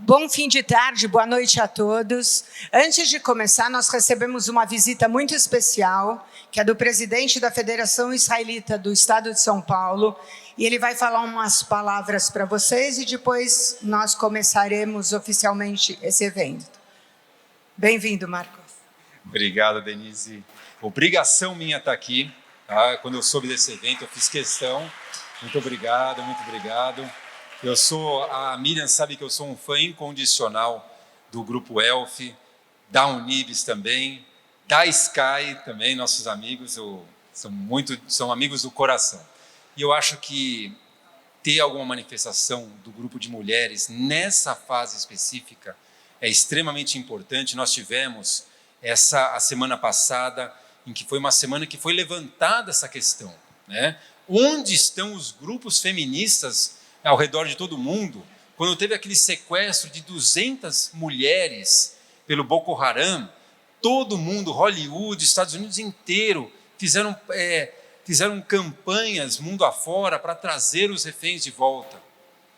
Bom fim de tarde, boa noite a todos. Antes de começar, nós recebemos uma visita muito especial, que é do presidente da Federação Israelita do Estado de São Paulo, e ele vai falar umas palavras para vocês e depois nós começaremos oficialmente esse evento. Bem-vindo, Marcos. Obrigado, Denise. Obrigação minha estar aqui. Tá? Quando eu soube desse evento, eu fiz questão. Muito obrigado, muito obrigado. A Miriam sabe que eu sou um fã incondicional do Grupo Elf, da Unibis também, da Sky também, nossos amigos, são amigos do coração. E eu acho que ter alguma manifestação do grupo de mulheres nessa fase específica é extremamente importante. Nós tivemos a semana passada, em que foi uma semana que foi levantada essa questão, né? Onde estão os grupos feministas ao redor de todo o mundo, quando teve aquele sequestro de 200 mulheres pelo Boko Haram? Todo mundo, Hollywood, Estados Unidos inteiro, fizeram campanhas mundo afora para trazer os reféns de volta.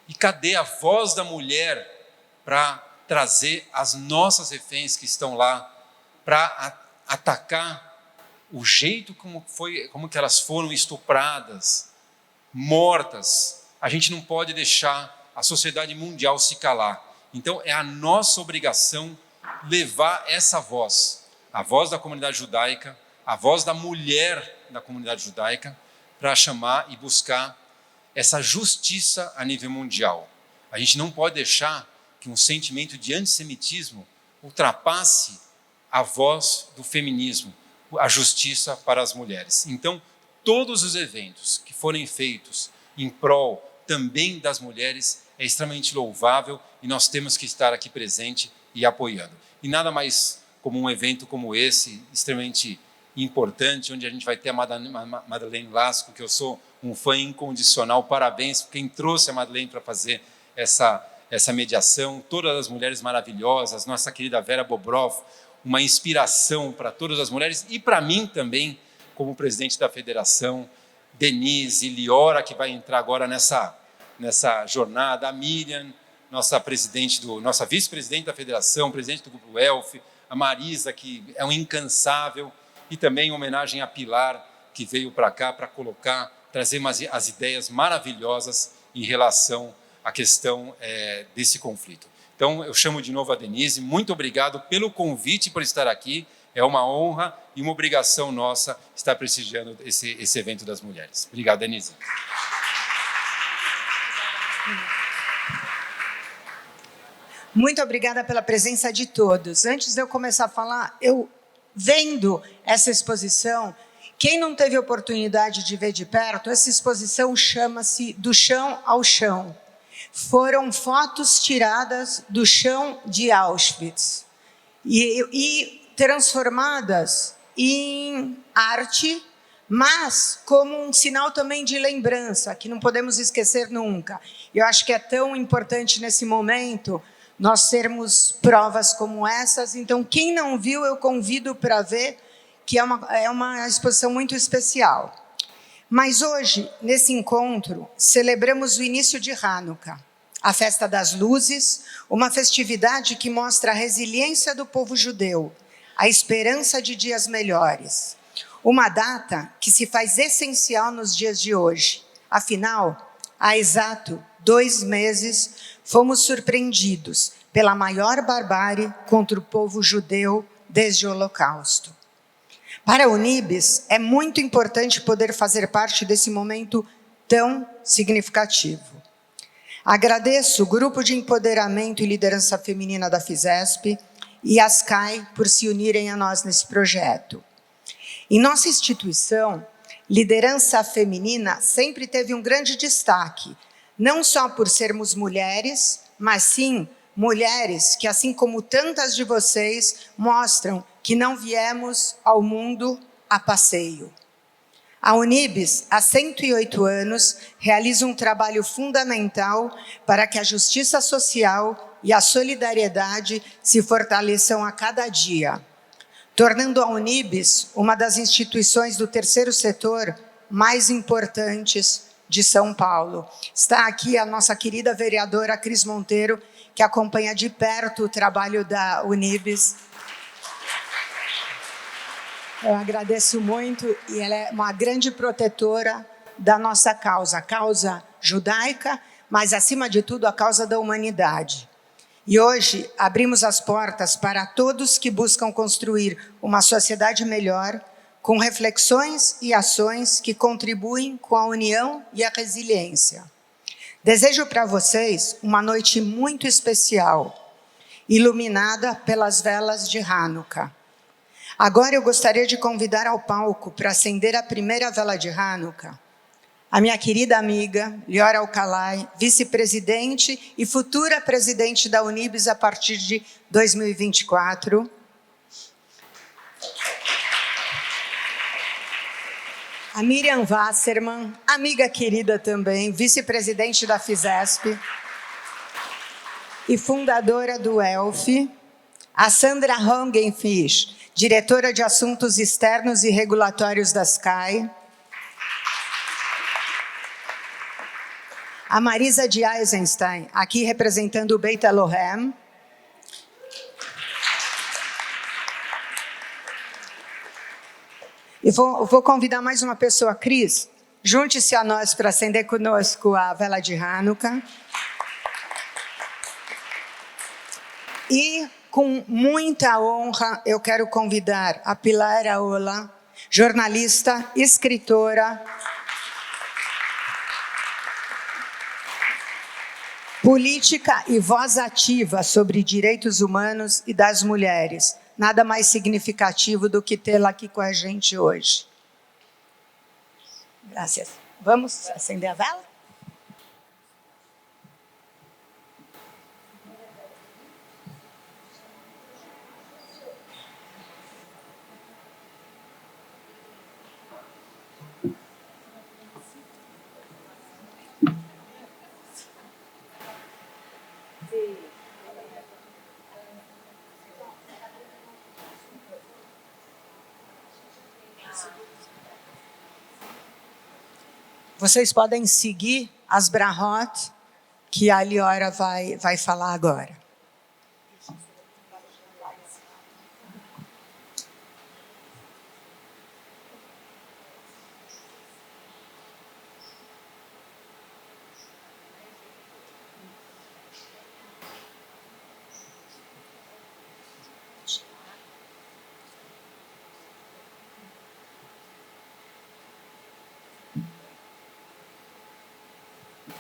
E cadê a voz da mulher para trazer as nossas reféns que estão lá, para atacar o jeito como que elas foram estupradas, mortas? A gente não pode deixar a sociedade mundial se calar. Então, é a nossa obrigação levar essa voz, a voz da comunidade judaica, a voz da mulher da comunidade judaica, para chamar e buscar essa justiça a nível mundial. A gente não pode deixar que um sentimento de antissemitismo ultrapasse a voz do feminismo, a justiça para as mulheres. Então, todos os eventos que forem feitos em prol também das mulheres é extremamente louvável e nós temos que estar aqui presente e apoiando. E nada mais como um evento como esse, extremamente importante, onde a gente vai ter a Madeleine Lasco, que eu sou um fã incondicional. Parabéns por quem trouxe a Madeleine para fazer essa mediação, todas as mulheres maravilhosas, nossa querida Vera Bobrov, uma inspiração para todas as mulheres e para mim também, como presidente da federação, Denise, Liora, que vai entrar agora nessa jornada, a Miriam, nossa vice-presidente da federação, presidente do Grupo Elf, a Marisa, que é um incansável, e também homenagem a Pilar, que veio para cá para trazer as ideias maravilhosas em relação à questão desse conflito. Então, eu chamo de novo a Denise, muito obrigado pelo convite por estar aqui. É uma honra e uma obrigação nossa estar prestigiando esse evento das mulheres. Obrigado, Denise. Muito obrigada pela presença de todos. Antes de eu começar a falar, eu vendo essa exposição, quem não teve oportunidade de ver de perto, essa exposição chama-se Do Chão ao Chão. Foram fotos tiradas do chão de Auschwitz e transformadas em arte, mas como um sinal também de lembrança, que não podemos esquecer nunca. Eu acho que é tão importante nesse momento nós termos provas como essas. Então, quem não viu, eu convido para ver, que é uma exposição muito especial. Mas hoje, nesse encontro, celebramos o início de Hanukkah, a festa das luzes, uma festividade que mostra a resiliência do povo judeu, a esperança de dias melhores. Uma data que se faz essencial nos dias de hoje. Afinal, há exato 2 meses, fomos surpreendidos pela maior barbárie contra o povo judeu desde o Holocausto. Para a Unibis, é muito importante poder fazer parte desse momento tão significativo. Agradeço o Grupo de Empoderamento e Liderança Feminina da FISESP e a Sky por se unirem a nós nesse projeto. Em nossa instituição, liderança feminina sempre teve um grande destaque, não só por sermos mulheres, mas sim mulheres que, assim como tantas de vocês, mostram que não viemos ao mundo a passeio. A Unibis, há 108 anos, realiza um trabalho fundamental para que a justiça social e a solidariedade se fortaleçam a cada dia, tornando a Unibis uma das instituições do terceiro setor mais importantes de São Paulo. Está aqui a nossa querida vereadora Cris Monteiro, que acompanha de perto o trabalho da Unibis. Eu agradeço muito, e ela é uma grande protetora da nossa causa, a causa judaica, mas, acima de tudo, a causa da humanidade. E hoje abrimos as portas para todos que buscam construir uma sociedade melhor, com reflexões e ações que contribuem com a união e a resiliência. Desejo para vocês uma noite muito especial, iluminada pelas velas de Hanukkah. Agora eu gostaria de convidar ao palco para acender a primeira vela de Hanukkah a minha querida amiga Lior Alcalay, vice-presidente e futura presidente da Unibis a partir de 2024. A Miriam Wasserman, amiga querida também, vice-presidente da FISESP e fundadora do ELF. A Sandra Hongenfisch, diretora de Assuntos Externos e Regulatórios da SCAI. A Marisa de Eisenstein, aqui representando o Beit Elohem. E vou convidar mais uma pessoa, Cris, junte-se a nós para acender conosco a vela de Hanukkah. E, com muita honra, eu quero convidar a Pilar Aola, jornalista, escritora, política e voz ativa sobre direitos humanos e das mulheres. Nada mais significativo do que tê-la aqui com a gente hoje. Graças. Vamos acender a vela? Vocês podem seguir as brahot que a Liora vai falar agora.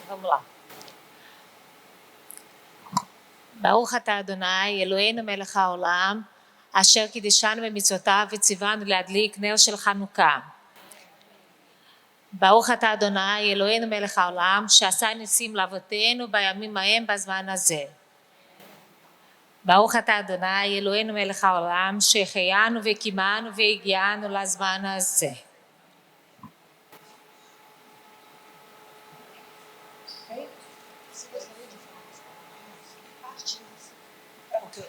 Vamos lá. Baruch atah Adonai, Eloheinu melech haolam, asher קידשנו במצוותיו וציוונו להדליק נר של חנוכה. ברוך אתה אדוני, אלוהינו מלך העולם, שעשה ניסים לאבותינו בימים ההם בזמן הזה. ברוך אתה אדוני, אלוהינו מלך העולם, שהחיינו וקיימנו והגיענו לזמן הזה.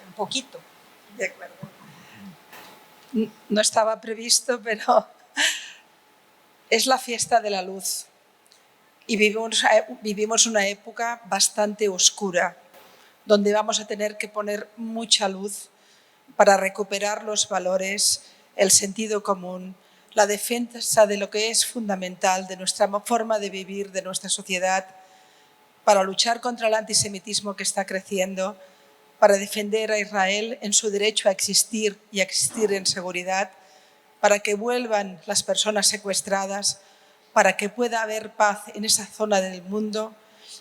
Un poquito. De acuerdo. No estaba previsto, pero es la fiesta de la luz y vivimos una época bastante oscura, donde vamos a tener que poner mucha luz para recuperar los valores, el sentido común, la defensa de lo que es fundamental de nuestra forma de vivir, de nuestra sociedad, para luchar contra el antisemitismo que está creciendo, para defender a Israel en su derecho a existir y a existir en seguridad, para que vuelvan las personas secuestradas, para que pueda haber paz en esa zona del mundo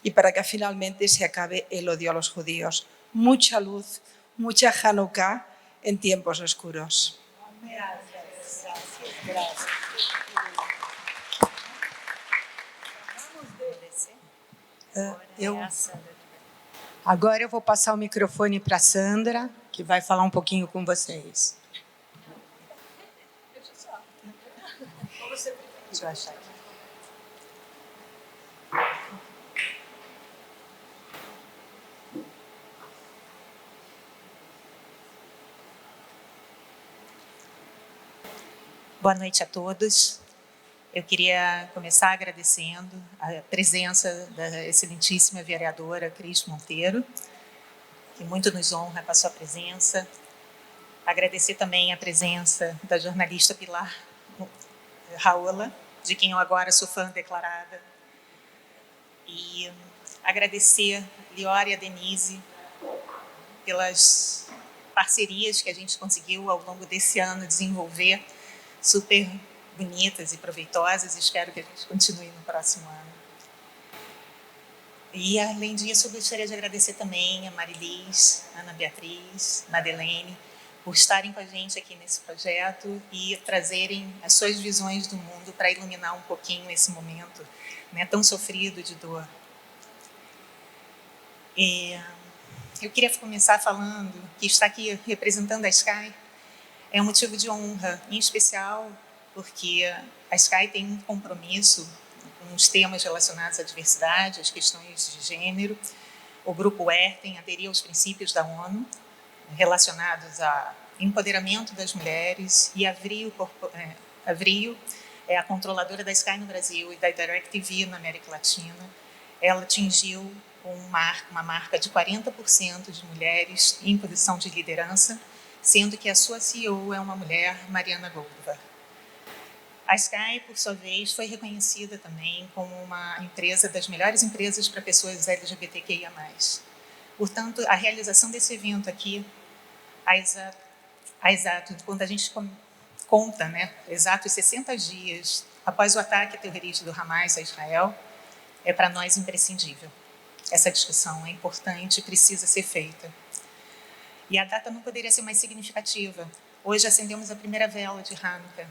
y para que finalmente se acabe el odio a los judíos. Mucha luz, mucha Hanukkah en tiempos oscuros. Gracias. Agora eu vou passar o microfone para a Sandra, que vai falar um pouquinho com vocês. Deixa eu achar aqui. Boa noite a todos. Eu queria começar agradecendo a presença da excelentíssima vereadora Cris Monteiro que muito nos honra com a sua presença. Agradecer também a presença da jornalista Pilar Raola, de quem eu agora sou fã declarada. E agradecer Liora e a Denise pelas parcerias que a gente conseguiu ao longo desse ano desenvolver, super bonitas e proveitosas. Espero que a gente continue no próximo ano. E, além disso, eu gostaria de agradecer também a Marilis, a Ana Beatriz, Madeleine, por estarem com a gente aqui nesse projeto e trazerem as suas visões do mundo para iluminar um pouquinho esse momento, né, tão sofrido de dor. Eu queria começar falando que estar aqui representando a Sky é um motivo de honra, em especial porque a Sky tem um compromisso com os temas relacionados à diversidade, às questões de gênero. O Grupo ERTEM aderiu aos princípios da ONU, relacionados a empoderamento das mulheres, e a Vrio é a controladora da Sky no Brasil e da DirecTV na América Latina. Ela atingiu uma marca de 40% de mulheres em posição de liderança, sendo que a sua CEO é uma mulher, Mariana Goldberg. A Sky, por sua vez, foi reconhecida também como uma das melhores empresas para pessoas LGBTQIA+. Portanto, a realização desse evento aqui, quando a gente conta, né, exatos 60 dias após o ataque terrorista do Hamas a Israel, é para nós imprescindível. Essa discussão é importante e precisa ser feita. E a data não poderia ser mais significativa. Hoje acendemos a primeira vela de Hanukkah,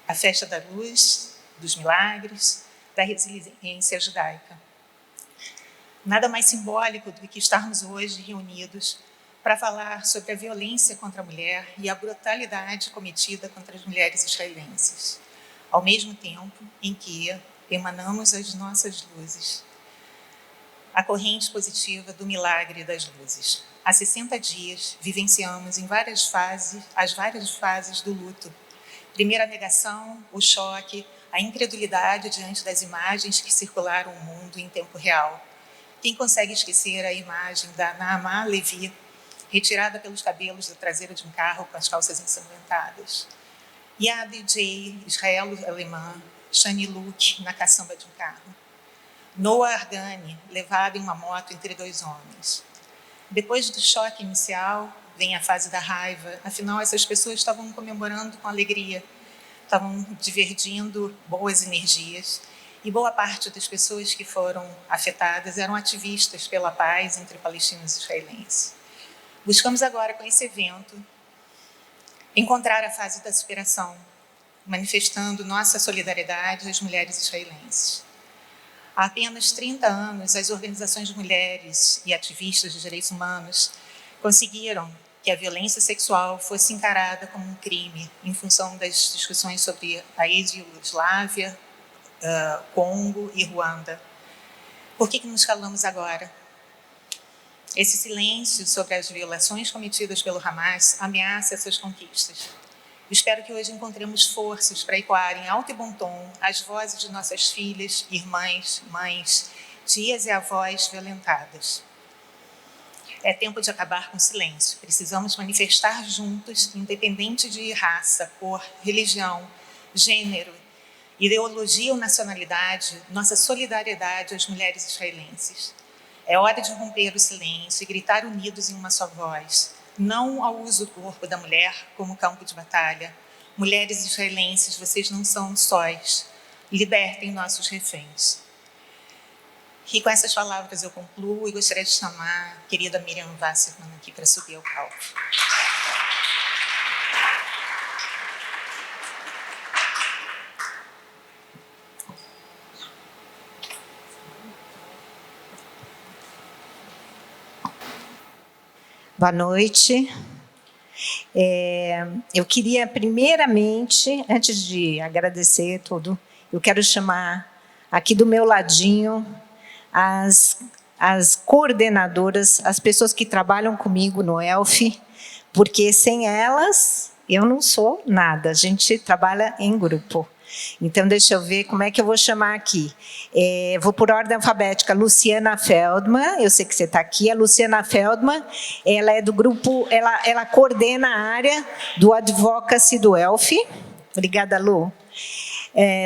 a festa da luz, dos milagres, da resiliência judaica. Nada mais simbólico do que estarmos hoje reunidos para falar sobre a violência contra a mulher e a brutalidade cometida contra as mulheres israelenses, ao mesmo tempo em que emanamos as nossas luzes. A corrente positiva do milagre das luzes. Há 60 dias, vivenciamos as várias fases do luto. Primeiro a negação, o choque, a incredulidade diante das imagens que circularam o mundo em tempo real. Quem consegue esquecer a imagem da Naamá Levi, retirada pelos cabelos da traseira de um carro com as calças ensanguentadas? E a DJ israelo-alemã Shani Luke na caçamba de um carro. Noah Argani, levado em uma moto entre dois homens. Depois do choque inicial, vem a fase da raiva. Afinal, essas pessoas estavam comemorando com alegria, estavam divergindo boas energias. E boa parte das pessoas que foram afetadas eram ativistas pela paz entre palestinos e israelenses. Buscamos agora, com esse evento, encontrar a fase da superação, manifestando nossa solidariedade às mulheres israelenses. Há apenas 30 anos, as organizações de mulheres e ativistas de direitos humanos conseguiram que a violência sexual fosse encarada como um crime em função das discussões sobre a ex-Iugoslávia, Congo e Ruanda. Por que nos calamos agora? Esse silêncio sobre as violações cometidas pelo Hamas ameaça essas conquistas. Espero que hoje encontremos forças para ecoar em alto e bom tom as vozes de nossas filhas, irmãs, mães, tias e avós violentadas. É tempo de acabar com o silêncio. Precisamos manifestar juntos, independente de raça, cor, religião, gênero, ideologia ou nacionalidade, nossa solidariedade às mulheres israelenses. É hora de romper o silêncio e gritar unidos em uma só voz. Não ao uso do corpo da mulher como campo de batalha. Mulheres israelenses, vocês não são sós. Libertem nossos reféns. E com essas palavras eu concluo e gostaria de chamar a querida Miriam Wasserman aqui para subir ao palco. Boa noite. Eu queria, primeiramente, antes de agradecer tudo, eu quero chamar aqui do meu ladinho as coordenadoras, as pessoas que trabalham comigo no ELF, porque sem elas eu não sou nada, a gente trabalha em grupo. Então, deixa eu ver como é que eu vou chamar aqui. Vou por ordem alfabética. Luciana Feldman, eu sei que você está aqui. A Luciana Feldman, ela é do grupo, ela coordena a área do Advocacy do ELF. Obrigada, Lu.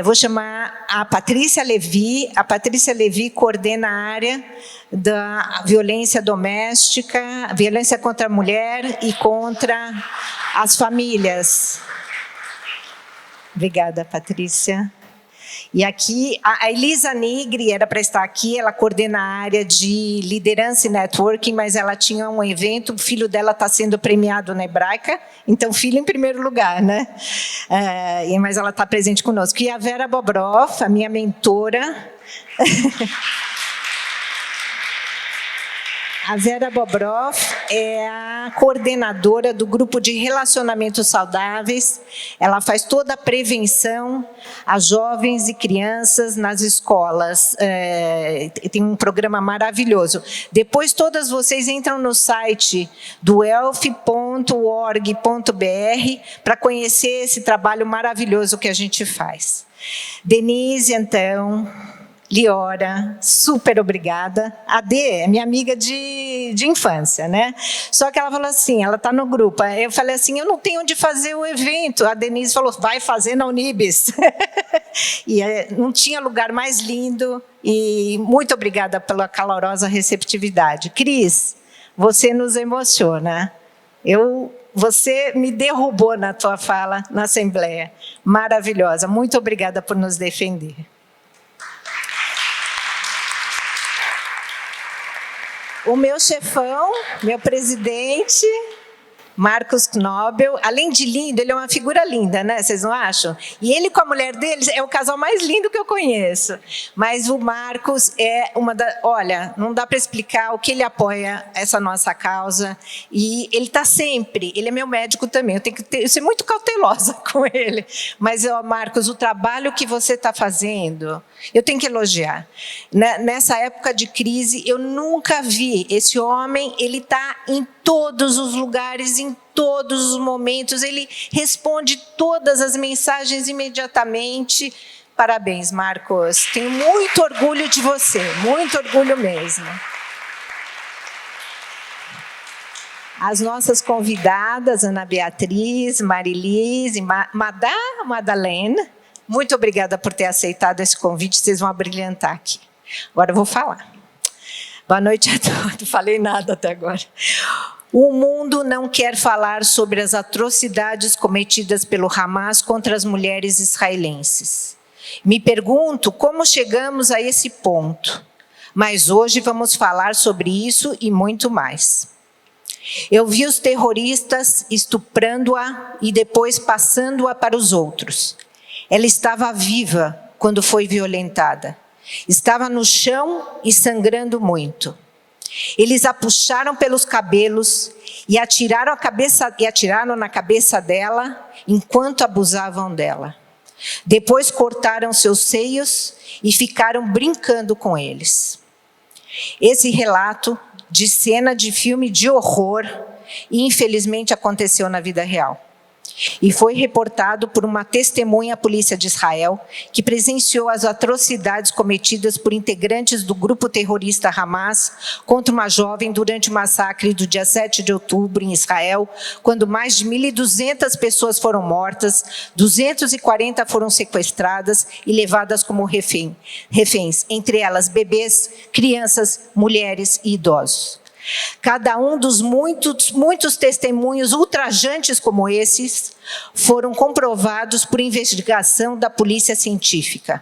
Vou chamar a Patrícia Levi. A Patrícia Levi coordena a área da violência doméstica, violência contra a mulher e contra as famílias. Obrigada, Patrícia. E aqui, a Elisa Nigri era para estar aqui, ela coordena a área de liderança e networking, mas ela tinha um evento, o filho dela está sendo premiado na Hebraica, então filho em primeiro lugar, né? Mas ela está presente conosco. E a Vera Bobrov, a minha mentora. A Vera Bobrov é a coordenadora do grupo de relacionamentos saudáveis. Ela faz toda a prevenção a jovens e crianças nas escolas. Tem um programa maravilhoso. Depois todas vocês entram no site do elf.org.br para conhecer esse trabalho maravilhoso que a gente faz. Denise, então... Liora, super obrigada. A Dê é minha amiga de infância, né? Só que ela falou assim, ela está no grupo. Eu falei assim, eu não tenho onde fazer o evento. A Denise falou, vai fazer na Unibis. E não tinha lugar mais lindo. E muito obrigada pela calorosa receptividade. Cris, você nos emociona. Você me derrubou na tua fala na Assembleia. Maravilhosa. Muito obrigada por nos defender. O meu chefão, meu presidente, Marcos Knobel, além de lindo, ele é uma figura linda, né? Vocês não acham? E ele com a mulher dele é o casal mais lindo que eu conheço. Mas o Marcos é olha, não dá para explicar o que ele apoia essa nossa causa. E ele está sempre, ele é meu médico também, eu tenho que ser muito cautelosa com ele. Mas, Marcos, o trabalho que você está fazendo, eu tenho que elogiar. Nessa época de crise, eu nunca vi esse homem, ele está em todos os lugares, em todos os momentos, ele responde todas as mensagens imediatamente. Parabéns, Marcos. Tenho muito orgulho de você, muito orgulho mesmo. As nossas convidadas, Ana Beatriz, Marilis e Madalena, muito obrigada por ter aceitado esse convite, vocês vão abrilhantar aqui. Agora eu vou falar. Boa noite a todos, não falei nada até agora. O mundo não quer falar sobre as atrocidades cometidas pelo Hamas contra as mulheres israelenses. Me pergunto como chegamos a esse ponto, mas hoje vamos falar sobre isso e muito mais. Eu vi os terroristas estuprando-a e depois passando-a para os outros. Ela estava viva quando foi violentada. Estava no chão e sangrando muito. Eles a puxaram pelos cabelos e atiraram na cabeça dela enquanto abusavam dela. Depois cortaram seus seios e ficaram brincando com eles. Esse relato de cena de filme de horror, infelizmente aconteceu na vida real. E foi reportado por uma testemunha à polícia de Israel, que presenciou as atrocidades cometidas por integrantes do grupo terrorista Hamas contra uma jovem durante o massacre do dia 7 de outubro em Israel, quando mais de 1.200 pessoas foram mortas, 240 foram sequestradas e levadas como reféns, entre elas bebês, crianças, mulheres e idosos. Cada um dos muitos testemunhos ultrajantes como esses foram comprovados por investigação da polícia científica.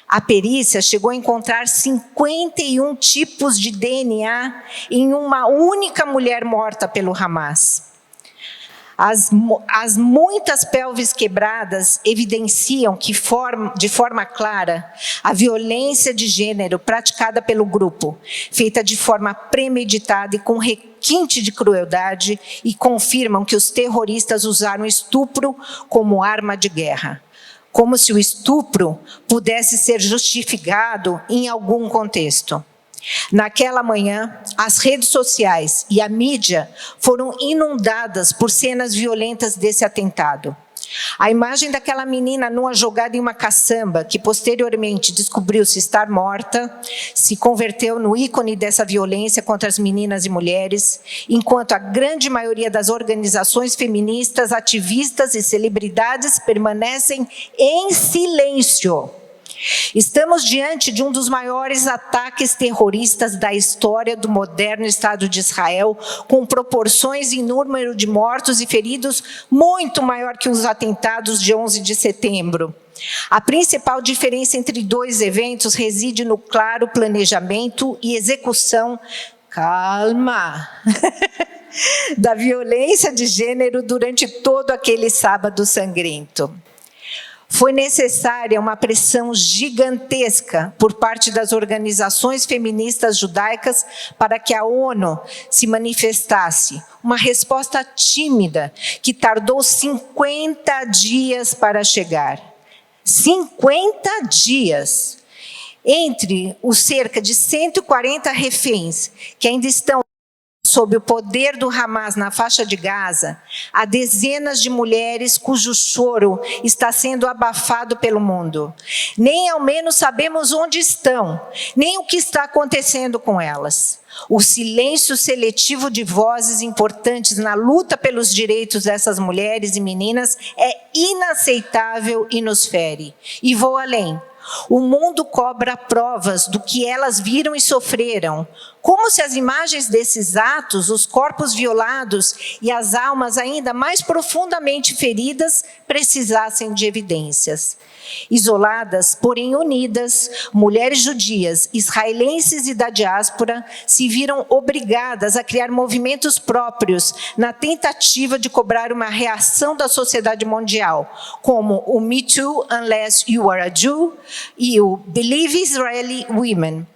A perícia chegou a encontrar 51 tipos de DNA em uma única mulher morta pelo Hamas. As muitas pelvis quebradas evidenciam que, de forma clara, a violência de gênero praticada pelo grupo, feita de forma premeditada e com requinte de crueldade, e confirmam que os terroristas usaram estupro como arma de guerra. Como se o estupro pudesse ser justificado em algum contexto. Naquela manhã, as redes sociais e a mídia foram inundadas por cenas violentas desse atentado. A imagem daquela menina nua jogada em uma caçamba, que posteriormente descobriu-se estar morta, se converteu no ícone dessa violência contra as meninas e mulheres, enquanto a grande maioria das organizações feministas, ativistas e celebridades permanecem em silêncio. Estamos diante de um dos maiores ataques terroristas da história do moderno Estado de Israel, com proporções em número de mortos e feridos muito maior que os atentados de 11 de setembro. A principal diferença entre dois eventos reside no claro planejamento e execução, calma, da violência de gênero durante todo aquele sábado sangrento. Foi necessária uma pressão gigantesca por parte das organizações feministas judaicas para que a ONU se manifestasse. Uma resposta tímida que tardou 50 dias para chegar. 50 dias! Entre os cerca de 140 reféns que ainda estão sob o poder do Hamas na faixa de Gaza, há dezenas de mulheres cujo choro está sendo abafado pelo mundo. Nem ao menos sabemos onde estão, nem o que está acontecendo com elas. O silêncio seletivo de vozes importantes na luta pelos direitos dessas mulheres e meninas é inaceitável e nos fere. E vou além. O mundo cobra provas do que elas viram e sofreram, como se as imagens desses atos, os corpos violados e as almas ainda mais profundamente feridas precisassem de evidências. Isoladas, porém unidas, mulheres judias, israelenses e da diáspora se viram obrigadas a criar movimentos próprios na tentativa de cobrar uma reação da sociedade mundial, como o Me Too Unless You Are a Jew e o Believe Israeli Women.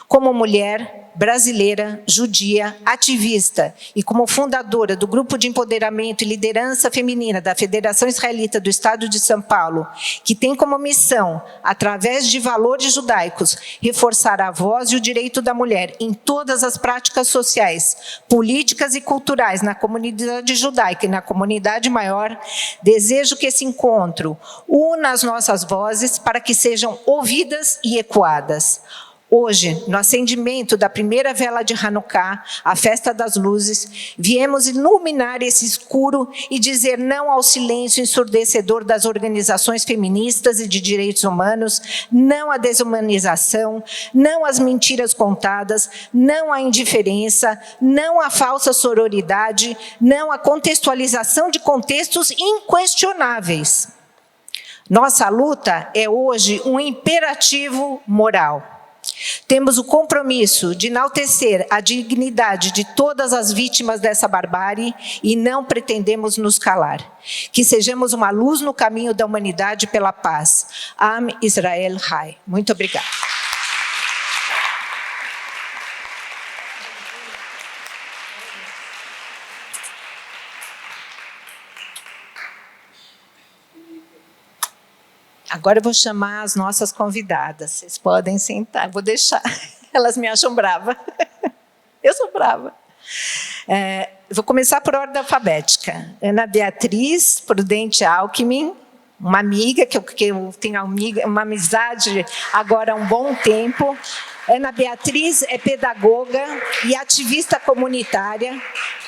Como mulher brasileira, judia, ativista e como fundadora do Grupo de Empoderamento e Liderança Feminina da Federação Israelita do Estado de São Paulo, que tem como missão, através de valores judaicos, reforçar a voz e o direito da mulher em todas as práticas sociais, políticas e culturais na comunidade judaica e na comunidade maior, desejo que esse encontro una as nossas vozes para que sejam ouvidas e ecoadas. Hoje, no acendimento da primeira vela de Hanukkah, a festa das luzes, viemos iluminar esse escuro e dizer não ao silêncio ensurdecedor das organizações feministas e de direitos humanos, não à desumanização, não às mentiras contadas, não à indiferença, não à falsa sororidade, não à contextualização de contextos inquestionáveis. Nossa luta é hoje um imperativo moral. Temos o compromisso de enaltecer a dignidade de todas as vítimas dessa barbárie e não pretendemos nos calar. Que sejamos uma luz no caminho da humanidade pela paz. Am Israel Chai. Muito obrigada. Agora eu vou chamar as nossas convidadas. Vocês podem sentar, vou deixar. Elas me acham brava. Eu sou brava. Vou começar por ordem alfabética. Ana Beatriz Prudente Alckmin, uma amiga, que eu tenho uma amizade agora há um bom tempo. Ana Beatriz é pedagoga e ativista comunitária,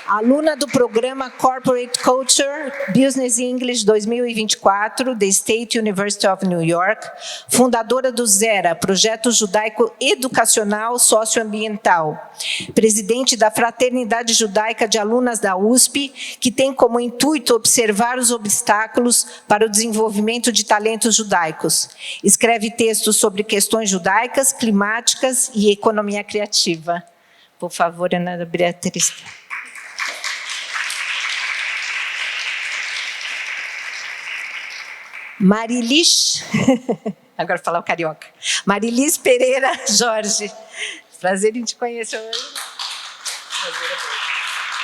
aluna do programa Corporate Culture Business English 2024, da State University of New York, fundadora do ZERA, Projeto Judaico Educacional Socioambiental, presidente da Fraternidade Judaica de Alunas da USP, que tem como intuito observar os obstáculos para o desenvolvimento de talentos judaicos. Escreve textos sobre questões judaicas, climáticas e economia criativa. Por favor, Ana Beatriz. Marilis, agora vou falar o carioca. Marilis Pereira Jorge. Prazer em te conhecer hoje.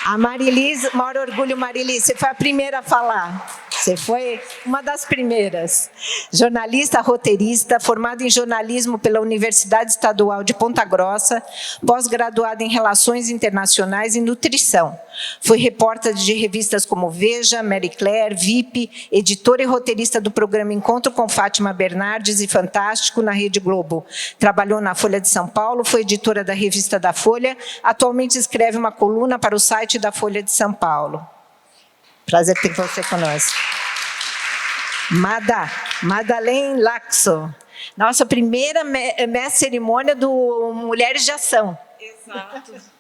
A Marilis, maior orgulho, Marilis, você foi a primeira a falar. Você foi uma das primeiras. Jornalista, roteirista, formada em jornalismo pela Universidade Estadual de Ponta Grossa, pós-graduada em Relações Internacionais e Nutrição. Foi repórter de revistas como Veja, Marie Claire, VIP, editora e roteirista do programa Encontro com Fátima Bernardes e Fantástico na Rede Globo. Trabalhou na Folha de São Paulo, foi editora da revista da Folha, atualmente escreve uma coluna para o site da Folha de São Paulo. Prazer ter você conosco. Madalene Laxo, nossa primeira mestre cerimônia do Mulheres de Ação. Exato.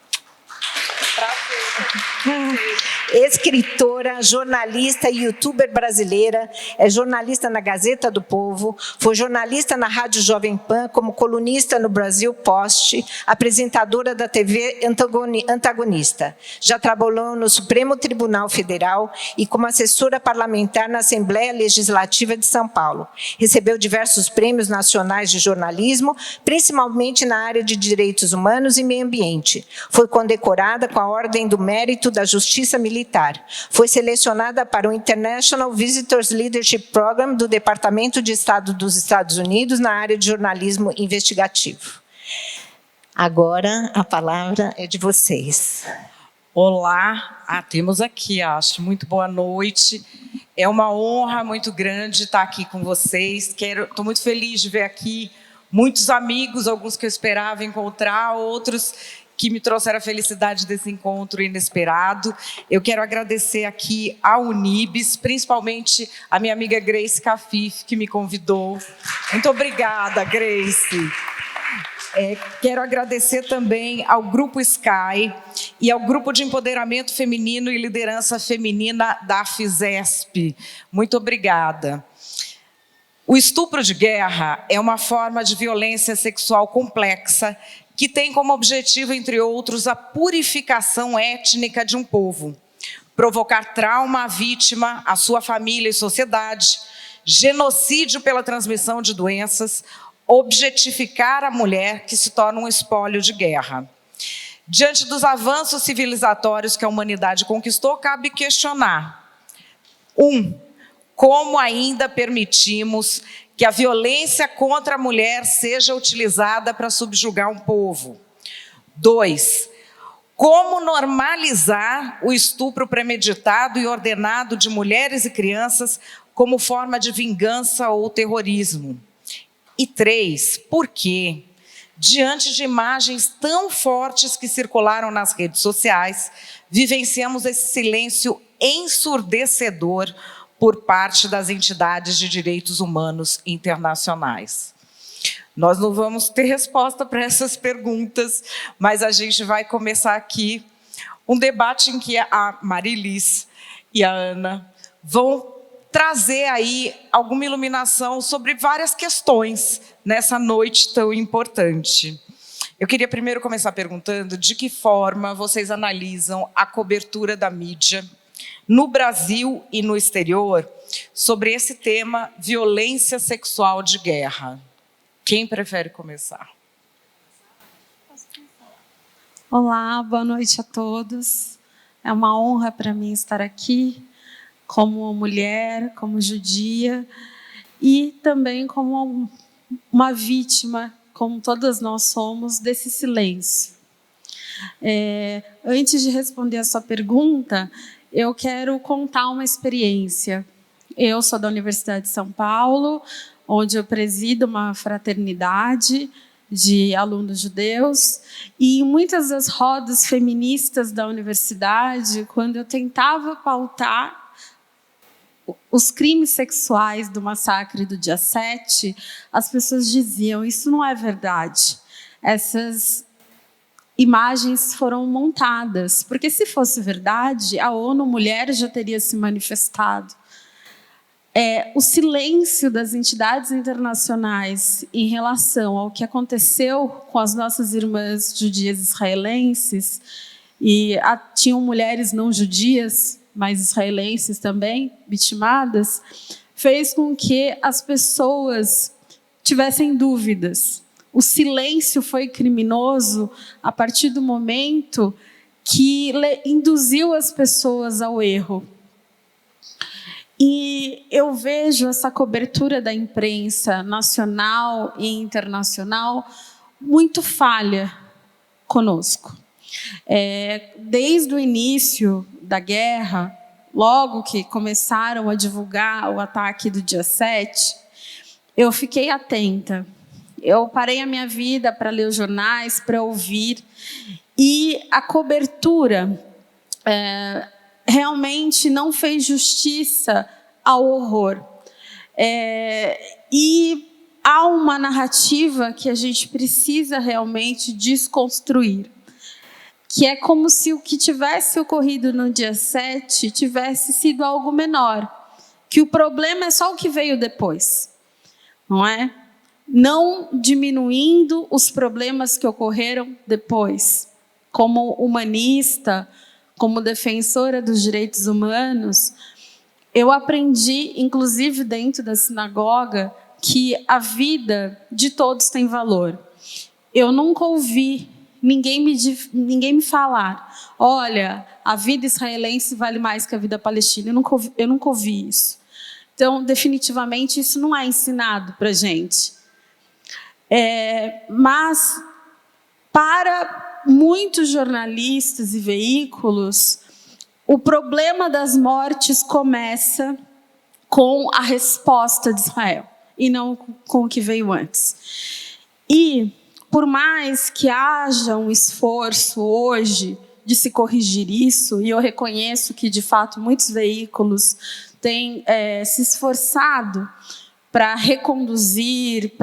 Escritora, jornalista e youtuber brasileira, é jornalista na Gazeta do Povo, foi jornalista na Rádio Jovem Pan, como colunista no Brasil Post, apresentadora da TV Antagonista. Já trabalhou no Supremo Tribunal Federal e como assessora parlamentar na Assembleia Legislativa de São Paulo. Recebeu diversos prêmios nacionais de jornalismo, principalmente na área de direitos humanos e meio ambiente. Foi condecorada com a Ordem do Mérito da Justiça Militar. Foi selecionada para o International Visitors Leadership Program do Departamento de Estado dos Estados Unidos na área de jornalismo investigativo. Agora, a palavra é de vocês. Olá, temos aqui, acho, muito boa noite. É uma honra muito grande estar aqui com vocês. Estou muito feliz de ver aqui muitos amigos, alguns que eu esperava encontrar, outros que me trouxeram a felicidade desse encontro inesperado. Eu quero agradecer aqui à Unibis, principalmente a minha amiga Grace Cafif, que me convidou. Muito obrigada, Grace. Quero agradecer também ao Grupo Sky e ao Grupo de Empoderamento Feminino e Liderança Feminina da FISESP. Muito obrigada. O estupro de guerra é uma forma de violência sexual complexa que tem como objetivo, entre outros, a purificação étnica de um povo, provocar trauma à vítima, à sua família e sociedade, genocídio pela transmissão de doenças, objetificar a mulher que se torna um espólio de guerra. Diante dos avanços civilizatórios que a humanidade conquistou, cabe questionar: 1. Como ainda permitimos que a violência contra a mulher seja utilizada para subjugar um povo? 2. Como normalizar o estupro premeditado e ordenado de mulheres e crianças como forma de vingança ou terrorismo? E 3. Por que, diante de imagens tão fortes que circularam nas redes sociais, vivenciamos esse silêncio ensurdecedor por parte das entidades de direitos humanos internacionais? Nós não vamos ter resposta para essas perguntas, mas a gente vai começar aqui um debate em que a Marilis e a Ana vão trazer aí alguma iluminação sobre várias questões nessa noite tão importante. Eu queria primeiro começar perguntando de que forma vocês analisam a cobertura da mídia no Brasil e no exterior sobre esse tema, violência sexual de guerra. Quem prefere começar? Olá, boa noite a todos. É uma honra para mim estar aqui como mulher, como judia e também como uma vítima, como todas nós somos, desse silêncio. Antes de responder a sua pergunta, eu quero contar uma experiência. Eu sou da Universidade de São Paulo, onde eu presido uma fraternidade de alunos judeus, e em muitas das rodas feministas da universidade, quando eu tentava pautar os crimes sexuais do massacre do dia 7, as pessoas diziam: isso não é verdade. Essas imagens foram montadas, porque se fosse verdade, a ONU Mulher já teria se manifestado. O silêncio das entidades internacionais em relação ao que aconteceu com as nossas irmãs judias israelenses, e tinham mulheres não judias, mas israelenses também, vitimadas, fez com que as pessoas tivessem dúvidas. O silêncio foi criminoso a partir do momento que induziu as pessoas ao erro. E eu vejo essa cobertura da imprensa nacional e internacional muito falha conosco. Desde o início da guerra, logo que começaram a divulgar o ataque do dia 7, eu fiquei atenta. Eu parei a minha vida para ler os jornais, para ouvir, e a cobertura realmente não fez justiça ao horror. E há uma narrativa que a gente precisa realmente desconstruir, que é como se o que tivesse ocorrido no dia 7 tivesse sido algo menor, que o problema é só o que veio depois, não é? Não diminuindo os problemas que ocorreram depois. Como humanista, como defensora dos direitos humanos, eu aprendi, inclusive dentro da sinagoga, que a vida de todos tem valor. Eu nunca ouvi ninguém me falar, olha, a vida israelense vale mais que a vida palestina. Eu nunca ouvi isso. Então, definitivamente, isso não é ensinado para a gente. Mas, para muitos jornalistas e veículos, o problema das mortes começa com a resposta de Israel, e não com o que veio antes. E, por mais que haja um esforço hoje de se corrigir isso, e eu reconheço que, de fato, muitos veículos têm se esforçado para reconduzir,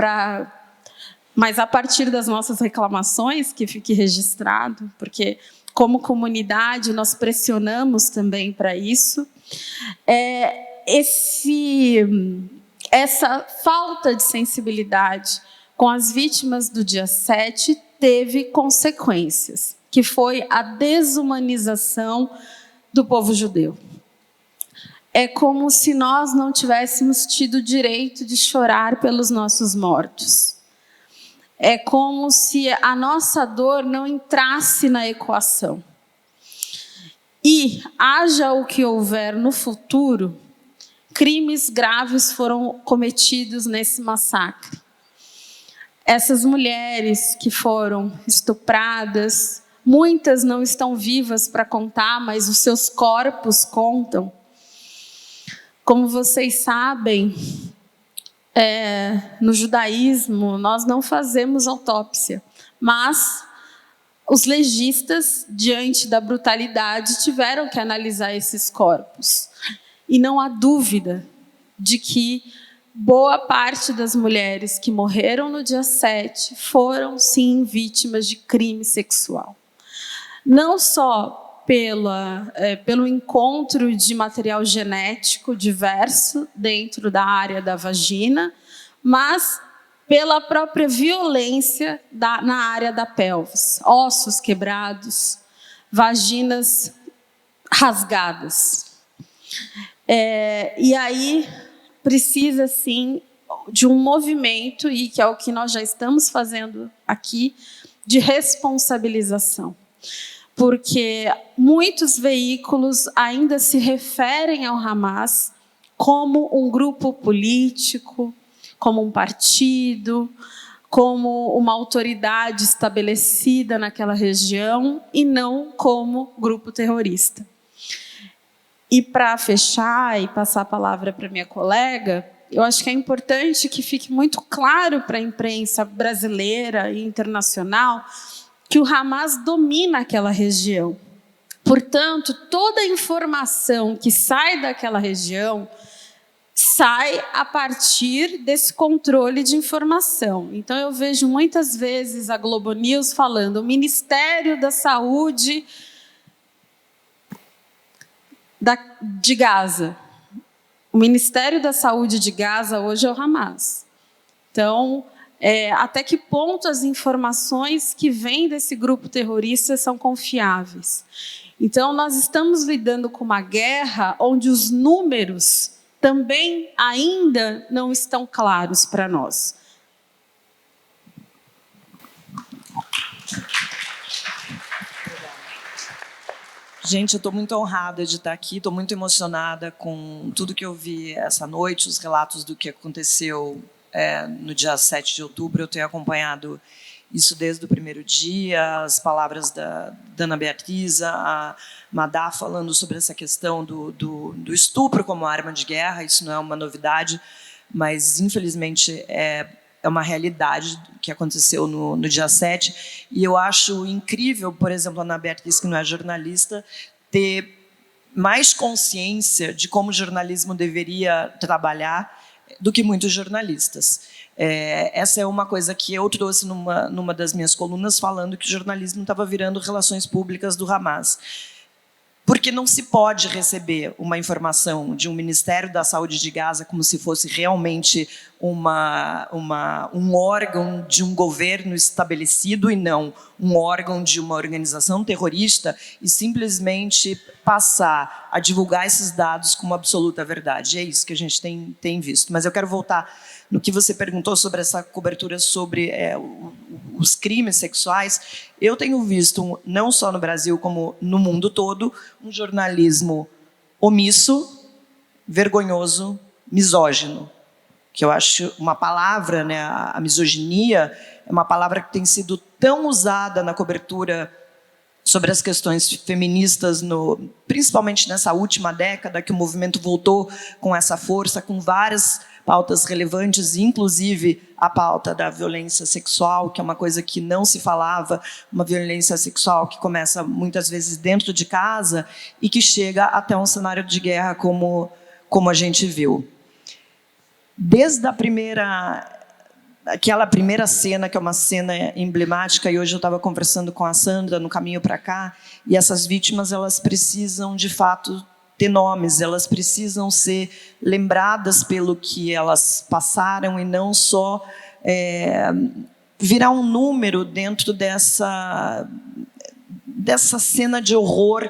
mas a partir das nossas reclamações, que fique registrado, porque, como comunidade, nós pressionamos também para isso, essa falta de sensibilidade com as vítimas do dia 7 teve consequências, que foi a desumanização do povo judeu. É como se nós não tivéssemos tido o direito de chorar pelos nossos mortos. É como se a nossa dor não entrasse na equação. E, haja o que houver no futuro, crimes graves foram cometidos nesse massacre. Essas mulheres que foram estupradas, muitas não estão vivas para contar, mas os seus corpos contam. Como vocês sabem, no judaísmo, nós não fazemos autópsia, mas os legistas, diante da brutalidade, tiveram que analisar esses corpos. E não há dúvida de que boa parte das mulheres que morreram no dia 7 foram, sim, vítimas de crime sexual. Não só pelo encontro de material genético diverso dentro da área da vagina, mas pela própria violência na área da pelvis, ossos quebrados, vaginas rasgadas. E aí precisa, sim, de um movimento, e que é o que nós já estamos fazendo aqui, de responsabilização. Porque muitos veículos ainda se referem ao Hamas como um grupo político, como um partido, como uma autoridade estabelecida naquela região, e não como grupo terrorista. E para fechar e passar a palavra para minha colega, eu acho que é importante que fique muito claro para a imprensa brasileira e internacional que o Hamas domina aquela região. Portanto, toda a informação que sai daquela região sai a partir desse controle de informação. Então, eu vejo muitas vezes a Globo News falando o Ministério da Saúde de Gaza. O Ministério da Saúde de Gaza hoje é o Hamas. Então, até que ponto as informações que vêm desse grupo terrorista são confiáveis? Então, nós estamos lidando com uma guerra onde os números também ainda não estão claros para nós. Gente, eu estou muito honrada de estar aqui, estou muito emocionada com tudo que eu vi essa noite, os relatos do que aconteceu no dia 7 de outubro. Eu tenho acompanhado isso desde o primeiro dia, as palavras da Ana Beatriz, a Madá falando sobre essa questão do estupro como arma de guerra. Isso não é uma novidade, mas, infelizmente, é uma realidade que aconteceu no dia 7. E eu acho incrível, por exemplo, a Ana Beatriz, que não é jornalista, ter mais consciência de como o jornalismo deveria trabalhar do que muitos jornalistas. Essa é uma coisa que eu trouxe numa das minhas colunas, falando que o jornalismo estava virando relações públicas do Hamas. Porque não se pode receber uma informação de um Ministério da Saúde de Gaza como se fosse realmente um órgão de um governo estabelecido e não um órgão de uma organização terrorista, e simplesmente passar a divulgar esses dados como absoluta verdade. É isso que a gente tem visto. Mas eu quero voltar no que você perguntou sobre essa cobertura sobre os crimes sexuais. Eu tenho visto, não só no Brasil, como no mundo todo, um jornalismo omisso, vergonhoso, misógino, que eu acho uma palavra, né, a misoginia, é uma palavra que tem sido tão usada na cobertura sobre as questões feministas, principalmente nessa última década, que o movimento voltou com essa força, com várias pautas relevantes, inclusive a pauta da violência sexual, que é uma coisa que não se falava, uma violência sexual que começa muitas vezes dentro de casa e que chega até um cenário de guerra como a gente viu. Desde aquela primeira cena, que é uma cena emblemática, e hoje eu estava conversando com a Sandra no caminho para cá, e essas vítimas, elas precisam, de fato, ter nomes, elas precisam ser lembradas pelo que elas passaram e não só virar um número dentro dessa cena de horror.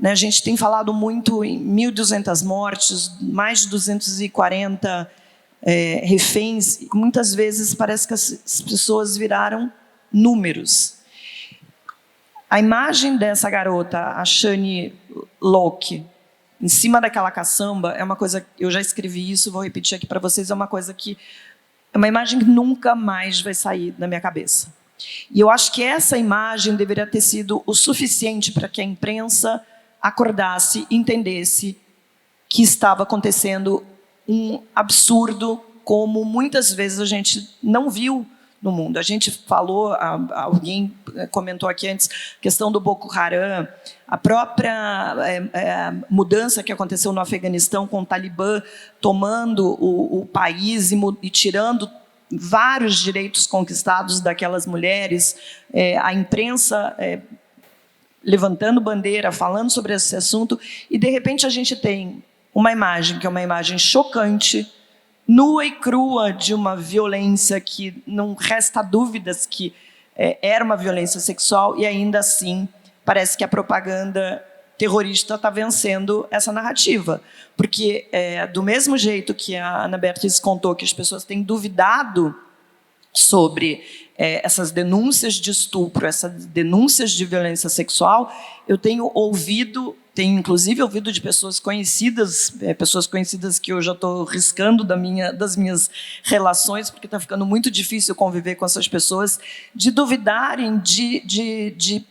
A gente tem falado muito em 1.200 mortes, mais de 240 reféns. Muitas vezes parece que as pessoas viraram números. A imagem dessa garota, a Shani Locke, em cima daquela caçamba, é uma coisa, eu já escrevi isso, vou repetir aqui para vocês, é uma imagem que nunca mais vai sair da minha cabeça. E eu acho que essa imagem deveria ter sido o suficiente para que a imprensa acordasse, entendesse que estava acontecendo um absurdo, como muitas vezes a gente não viu no mundo. A gente falou, alguém comentou aqui antes, a questão do Boko Haram, a própria mudança que aconteceu no Afeganistão com o Talibã tomando o país e tirando vários direitos conquistados daquelas mulheres, a imprensa levantando bandeira, falando sobre esse assunto, e de repente a gente tem uma imagem que é uma imagem chocante, nua e crua, de uma violência que não resta dúvidas que era uma violência sexual, e ainda assim parece que a propaganda terrorista está vencendo essa narrativa. Porque do mesmo jeito que a Ana Beatriz contou que as pessoas têm duvidado sobre essas denúncias de estupro, essas denúncias de violência sexual, eu tenho inclusive ouvido de pessoas conhecidas que eu já estou riscando das minhas relações, porque está ficando muito difícil conviver com essas pessoas, de duvidarem de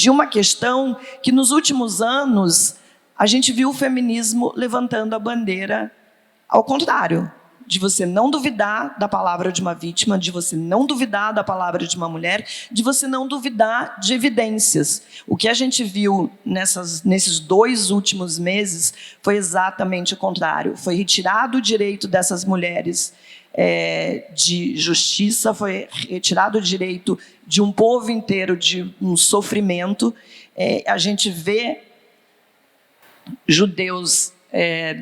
uma questão que, nos últimos anos, a gente viu o feminismo levantando a bandeira ao contrário, de você não duvidar da palavra de uma vítima, de você não duvidar da palavra de uma mulher, de você não duvidar de evidências. O que a gente viu nesses 2 últimos meses foi exatamente o contrário. Foi retirado o direito dessas mulheres de justiça, foi retirado o direito de um povo inteiro de um sofrimento. A gente vê judeus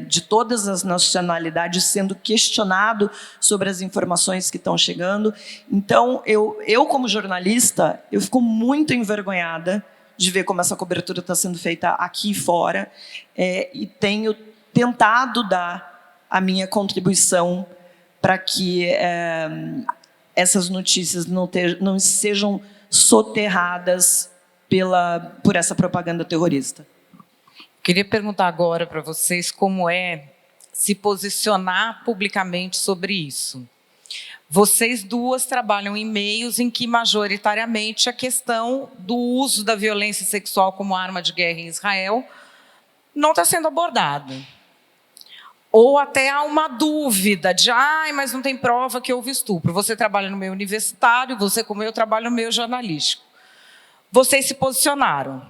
de todas as nacionalidades sendo questionado sobre as informações que estão chegando. Então, eu como jornalista, eu fico muito envergonhada de ver como essa cobertura está sendo feita aqui fora, e tenho tentado dar a minha contribuição para que essas notícias não sejam soterradas por essa propaganda terrorista. Queria perguntar agora para vocês como é se posicionar publicamente sobre isso. Vocês duas trabalham em meios em que, majoritariamente, a questão do uso da violência sexual como arma de guerra em Israel não está sendo abordada. Ou até há uma dúvida de, mas não tem prova que houve estupro. Você trabalha no meio universitário, você, como eu, trabalho no meio jornalístico. Vocês se posicionaram.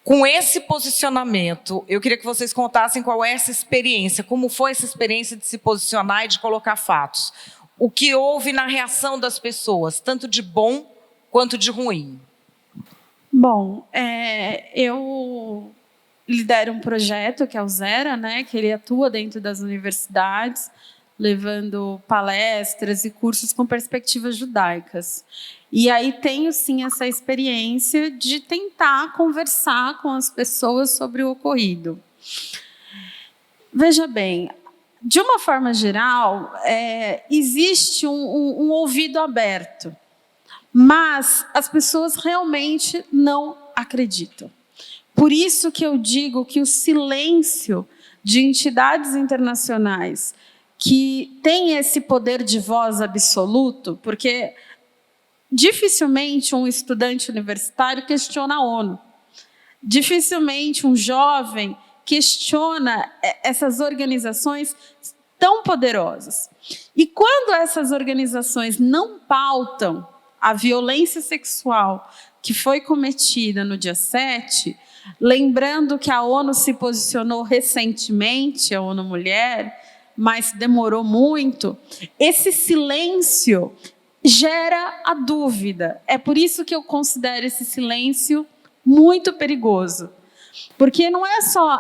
Com esse posicionamento, eu queria que vocês contassem qual é essa experiência, como foi essa experiência de se posicionar e de colocar fatos. O que houve na reação das pessoas, tanto de bom quanto de ruim. Bom, eu lidero um projeto que é o Zera, né, que ele atua dentro das universidades, levando palestras e cursos com perspectivas judaicas. E aí tenho, sim, essa experiência de tentar conversar com as pessoas sobre o ocorrido. Veja bem, de uma forma geral, existe um ouvido aberto, mas as pessoas realmente não acreditam. Por isso que eu digo que o silêncio de entidades internacionais que têm esse poder de voz absoluto, porque dificilmente um estudante universitário questiona a ONU. Dificilmente um jovem questiona essas organizações tão poderosas. E quando essas organizações não pautam a violência sexual que foi cometida no dia 7, lembrando que a ONU se posicionou recentemente, a ONU Mulher, mas demorou muito, esse silêncio gera a dúvida. É por isso que eu considero esse silêncio muito perigoso. Porque não é só,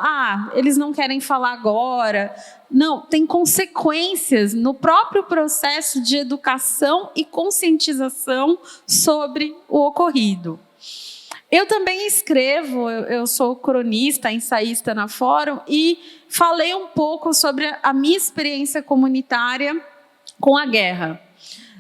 eles não querem falar agora. Não, tem consequências no próprio processo de educação e conscientização sobre o ocorrido. Eu também escrevo, eu sou cronista, ensaísta na Fórum, e falei um pouco sobre a minha experiência comunitária com a guerra.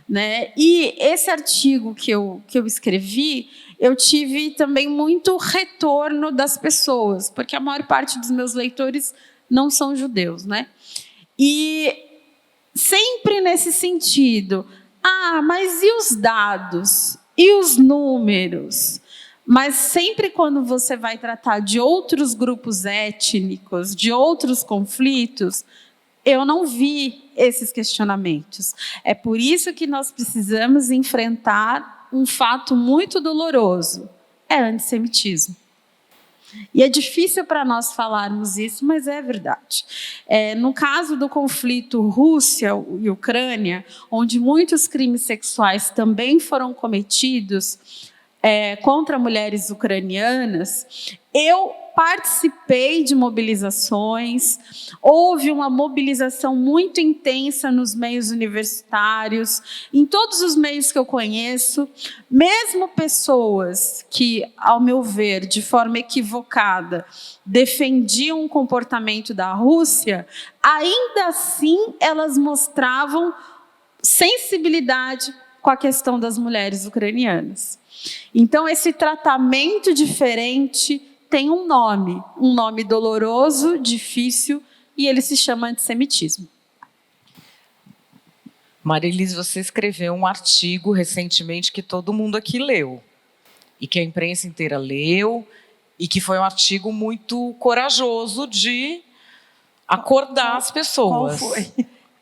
Né? E esse artigo que eu escrevi, eu tive também muito retorno das pessoas, porque a maior parte dos meus leitores não são judeus. Né? E sempre nesse sentido, mas e os dados? E os números? Mas sempre quando você vai tratar de outros grupos étnicos, de outros conflitos, eu não vi esses questionamentos. É por isso que nós precisamos enfrentar um fato muito doloroso. É antissemitismo. E é difícil para nós falarmos isso, mas é verdade. No caso do conflito Rússia e Ucrânia, onde muitos crimes sexuais também foram cometidos contra mulheres ucranianas, eu participei de mobilizações, houve uma mobilização muito intensa nos meios universitários, em todos os meios que eu conheço, mesmo pessoas que, ao meu ver, de forma equivocada, defendiam o comportamento da Rússia, ainda assim elas mostravam sensibilidade com a questão das mulheres ucranianas. Então, esse tratamento diferente tem um nome doloroso, difícil, e ele se chama antissemitismo. Marilise, você escreveu um artigo recentemente que todo mundo aqui leu, e que a imprensa inteira leu, e que foi um artigo muito corajoso de acordar as pessoas. Qual foi?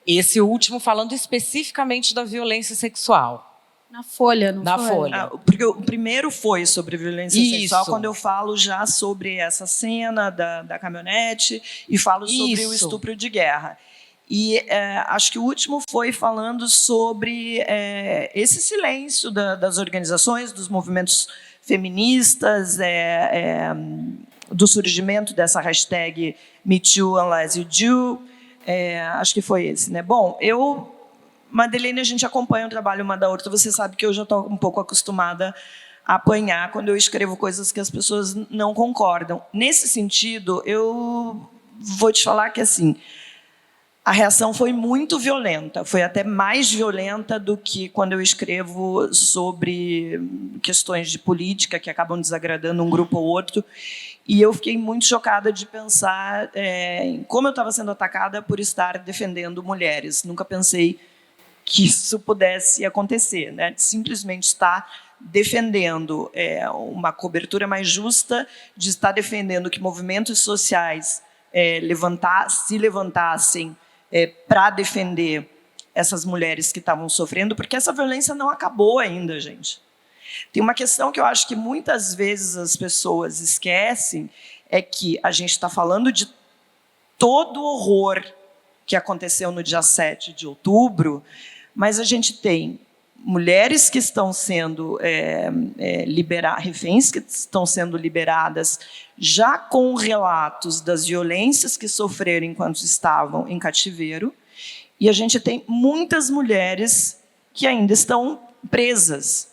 Esse último falando especificamente da violência sexual. Na Folha, não Na foi? Folha. Porque o primeiro foi sobre violência sexual, quando eu falo já sobre essa cena da caminhonete e falo sobre o estupro de guerra. E acho que o último foi falando sobre esse silêncio das organizações, dos movimentos feministas, do surgimento dessa #MeToo Unless You Do. Acho que foi esse, né? Bom, Madeleine, a gente acompanha o trabalho uma da outra, você sabe que eu já estou um pouco acostumada a apanhar quando eu escrevo coisas que as pessoas não concordam. Nesse sentido, eu vou te falar que, assim, a reação foi muito violenta, foi até mais violenta do que quando eu escrevo sobre questões de política que acabam desagradando um grupo ou outro. E eu fiquei muito chocada de pensar em como eu estava sendo atacada por estar defendendo mulheres. Nunca pensei que isso pudesse acontecer, né? Simplesmente estar defendendo uma cobertura mais justa, de estar defendendo que movimentos sociais se levantassem para defender essas mulheres que estavam sofrendo, porque essa violência não acabou ainda, gente. Tem uma questão que eu acho que muitas vezes as pessoas esquecem, é que a gente está falando de todo o horror que aconteceu no dia 7 de outubro, mas a gente tem mulheres que estão sendo reféns que estão sendo liberadas já com relatos das violências que sofreram enquanto estavam em cativeiro, e a gente tem muitas mulheres que ainda estão presas,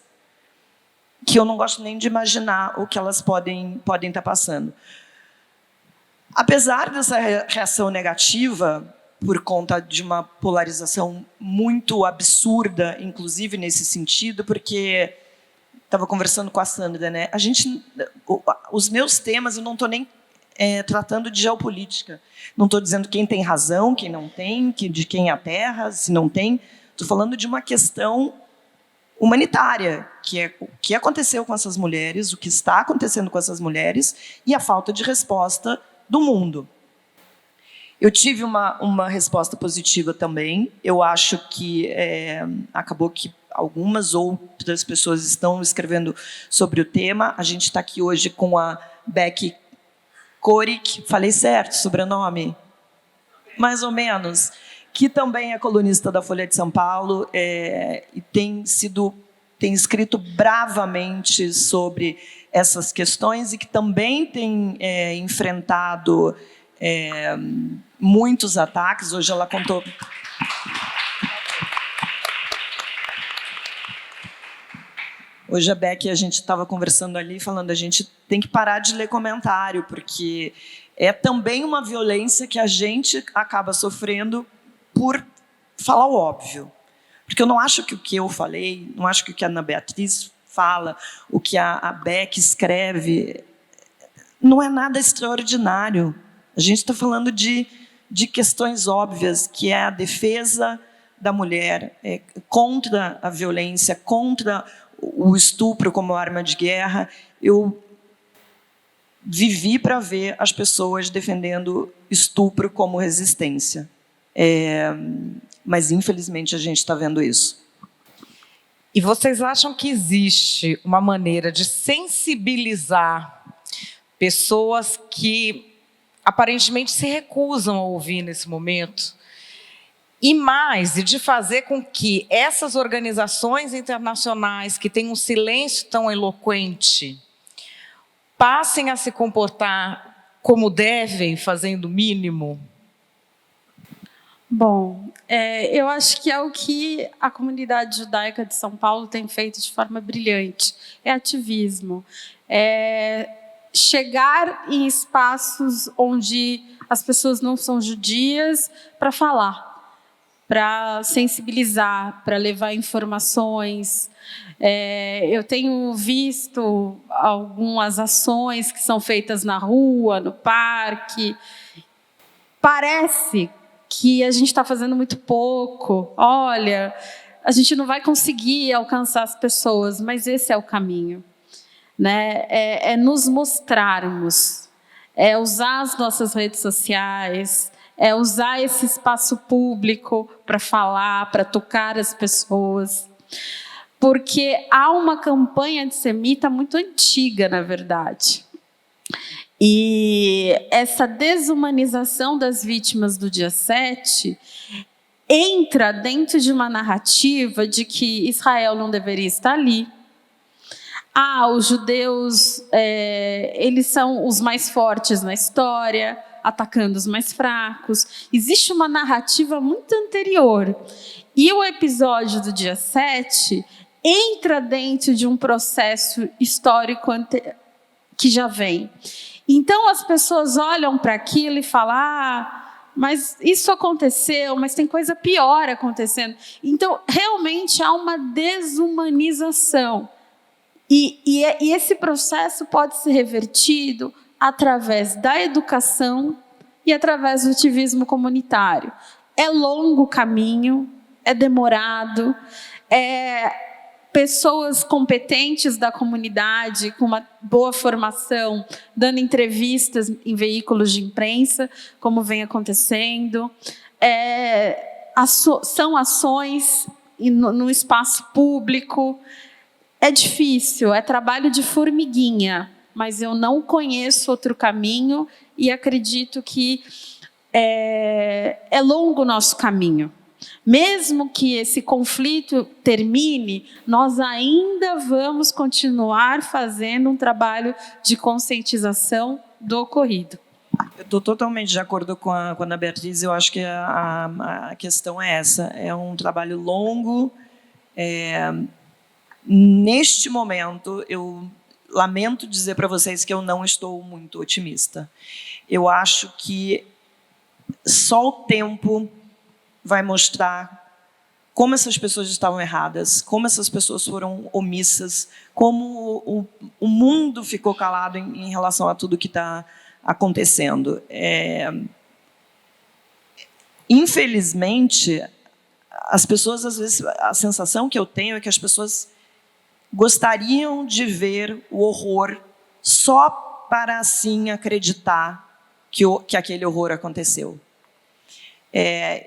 que eu não gosto nem de imaginar o que elas podem estar passando. Apesar dessa reação negativa, por conta de uma polarização muito absurda, inclusive nesse sentido, porque estava conversando com a Sandra, né? Os meus temas, eu não estou nem tratando de geopolítica. Não estou dizendo quem tem razão, quem não tem, de quem é a terra, se não tem. Estou falando de uma questão humanitária, que é o que aconteceu com essas mulheres, o que está acontecendo com essas mulheres e a falta de resposta do mundo. Eu tive uma resposta positiva também. Eu acho que acabou que algumas outras pessoas estão escrevendo sobre o tema. A gente está aqui hoje com a Becky Korik, falei certo o sobrenome? Mais ou menos. Que também é colunista da Folha de São Paulo e tem escrito bravamente sobre essas questões e que também tem enfrentado muitos ataques. Hoje ela contou... Hoje a Becky, a gente estava conversando ali, falando, a gente tem que parar de ler comentário, porque é também uma violência que a gente acaba sofrendo por falar o óbvio. Porque eu não acho que o que eu falei, não acho que o que a Ana Beatriz fala, o que a Becky escreve, não é nada extraordinário. A gente está falando de questões óbvias, que é a defesa da mulher contra a violência, contra o estupro como arma de guerra. Eu vivi para ver as pessoas defendendo estupro como resistência. Mas, infelizmente, a gente está vendo isso. E vocês acham que existe uma maneira de sensibilizar pessoas que aparentemente se recusam a ouvir nesse momento? E de fazer com que essas organizações internacionais que têm um silêncio tão eloquente passem a se comportar como devem, fazendo o mínimo? Bom, eu acho que é o que a comunidade judaica de São Paulo tem feito de forma brilhante. É ativismo. Chegar em espaços onde as pessoas não são judias para falar, para sensibilizar, para levar informações. Eu tenho visto algumas ações que são feitas na rua, no parque. Parece que a gente está fazendo muito pouco. Olha, a gente não vai conseguir alcançar as pessoas, mas esse é o caminho, né? É nos mostrarmos, é usar as nossas redes sociais, é usar esse espaço público para falar, para tocar as pessoas. Porque há uma campanha antissemita muito antiga, na verdade. E essa desumanização das vítimas do dia 7 entra dentro de uma narrativa de que Israel não deveria estar ali. Os judeus, eles são os mais fortes na história, atacando os mais fracos. Existe uma narrativa muito anterior. E o episódio do dia 7 entra dentro de um processo histórico que já vem. Então as pessoas olham para aquilo e falam, mas isso aconteceu, mas tem coisa pior acontecendo. Então, realmente há uma desumanização. E esse processo pode ser revertido através da educação e através do ativismo comunitário. É longo o caminho, é demorado, pessoas competentes da comunidade, com uma boa formação, dando entrevistas em veículos de imprensa, como vem acontecendo. São ações no espaço público. É difícil, é trabalho de formiguinha, mas eu não conheço outro caminho e acredito que é longo o nosso caminho. Mesmo que esse conflito termine, nós ainda vamos continuar fazendo um trabalho de conscientização do ocorrido. Eu estou totalmente de acordo com a Ana Beatriz, eu acho que a questão é essa, é um trabalho longo. Neste momento, eu lamento dizer para vocês que eu não estou muito otimista. Eu acho que só o tempo vai mostrar como essas pessoas estavam erradas, como essas pessoas foram omissas, como o mundo ficou calado em relação a tudo que está acontecendo. Infelizmente, as pessoas, às vezes, a sensação que eu tenho é que as pessoas gostariam de ver o horror só para, assim, acreditar que aquele horror aconteceu.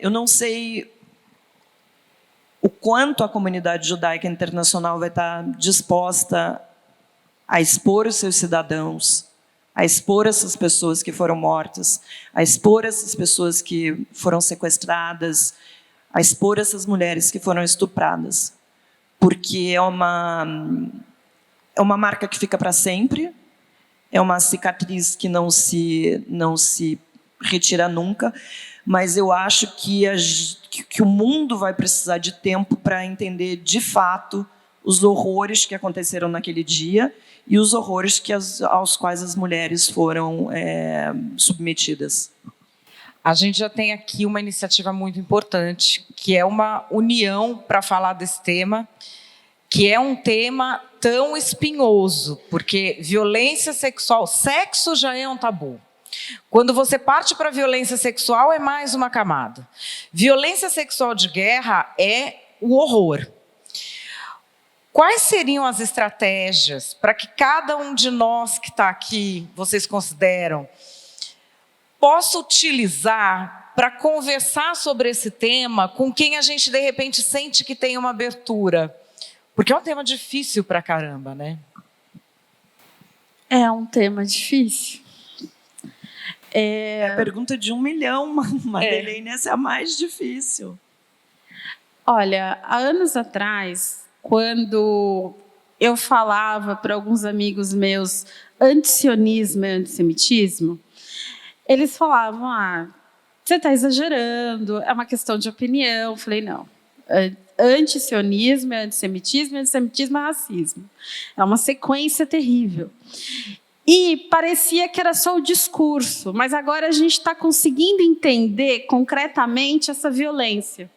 Eu não sei o quanto a comunidade judaica internacional vai estar disposta a expor os seus cidadãos, a expor essas pessoas que foram mortas, a expor essas pessoas que foram sequestradas, a expor essas mulheres que foram estupradas. Porque é uma marca que fica para sempre, é uma cicatriz que não se retira nunca, mas eu acho que o mundo vai precisar de tempo para entender, de fato, os horrores que aconteceram naquele dia e os horrores aos quais as mulheres foram submetidas. A gente já tem aqui uma iniciativa muito importante, que é uma união para falar desse tema, que é um tema tão espinhoso, porque violência sexual, sexo já é um tabu. Quando você parte para a violência sexual, é mais uma camada. Violência sexual de guerra é o horror. Quais seriam as estratégias para que cada um de nós que está aqui, vocês consideram, possa utilizar para conversar sobre esse tema com quem a gente, de repente, sente que tem uma abertura? Porque é um tema difícil pra caramba, né? É um tema difícil. É a pergunta de 1 milhão, Madeleine, essa é a mais difícil. Olha, há anos atrás, quando eu falava para alguns amigos meus antisionismo e antissemitismo, eles falavam, você está exagerando, é uma questão de opinião. Eu falei, não, antisionismo é antissemitismo, e antissemitismo é racismo. É uma sequência terrível. E parecia que era só o discurso, mas agora a gente está conseguindo entender concretamente essa violência.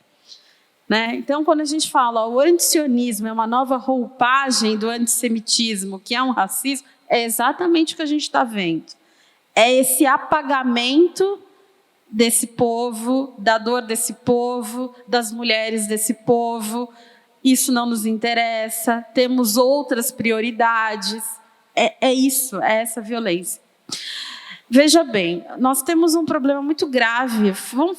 Né? Então, quando a gente fala o antisionismo é uma nova roupagem do antissemitismo, que é um racismo, é exatamente o que a gente está vendo. É esse apagamento desse povo, da dor desse povo, das mulheres desse povo. Isso não nos interessa, temos outras prioridades. É isso, é essa violência. Veja bem, nós temos um problema muito grave,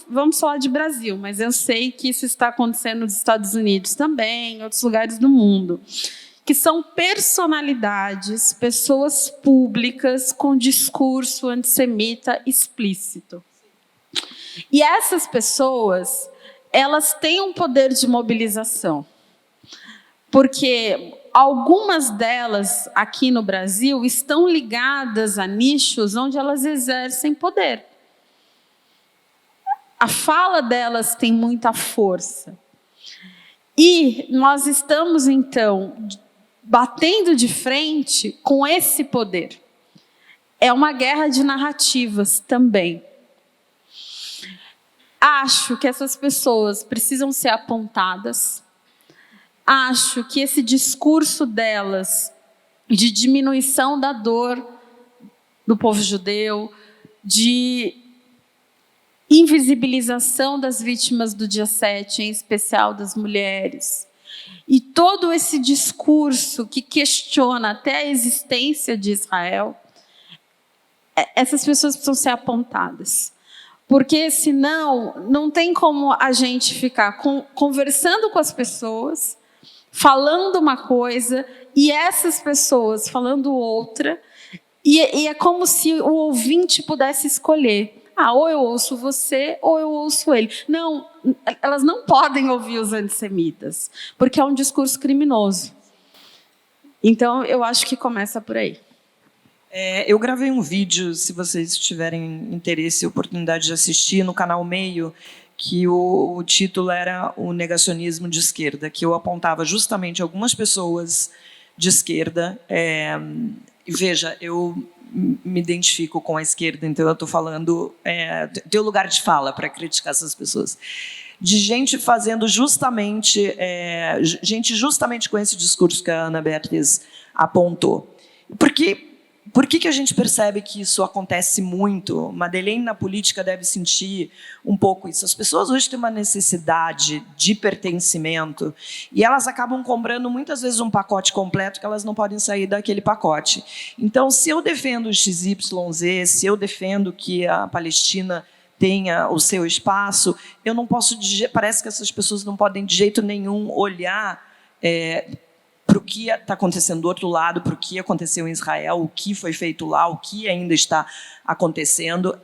vamos falar de Brasil, mas eu sei que isso está acontecendo nos Estados Unidos também, em outros lugares do mundo, que são personalidades, pessoas públicas com discurso antissemita explícito. E essas pessoas, elas têm um poder de mobilização, porque algumas delas aqui no Brasil estão ligadas a nichos onde elas exercem poder. A fala delas tem muita força. E nós estamos, então, batendo de frente com esse poder. É uma guerra de narrativas também. Acho que essas pessoas precisam ser apontadas. Acho que esse discurso delas de diminuição da dor do povo judeu, de invisibilização das vítimas do dia 7, em especial das mulheres, e todo esse discurso que questiona até a existência de Israel, essas pessoas precisam ser apontadas. Porque, senão, não tem como a gente ficar conversando com as pessoas, falando uma coisa, e essas pessoas falando outra, e é como se o ouvinte pudesse escolher. Ou eu ouço você, ou eu ouço ele. Não, elas não podem ouvir os antissemitas, porque é um discurso criminoso. Então, eu acho que começa por aí. Eu gravei um vídeo, se vocês tiverem interesse e oportunidade de assistir, no canal Meio, que o título era O Negacionismo de Esquerda, que eu apontava justamente algumas pessoas de esquerda. E veja, eu me identifico com a esquerda, então eu estou falando, tenho lugar de fala para criticar essas pessoas. De gente fazendo justamente, justamente com esse discurso que a Ana Beatriz apontou. Por que a gente percebe que isso acontece muito? Madeleine, na política, deve sentir um pouco isso. As pessoas hoje têm uma necessidade de pertencimento e elas acabam comprando, muitas vezes, um pacote completo que elas não podem sair daquele pacote. Então, se eu defendo o XYZ, se eu defendo que a Palestina tenha o seu espaço, eu não posso... Parece que essas pessoas não podem, de jeito nenhum, olhar... para o que está acontecendo do outro lado, para o que aconteceu em Israel, o que foi feito lá, o que ainda está acontecendo,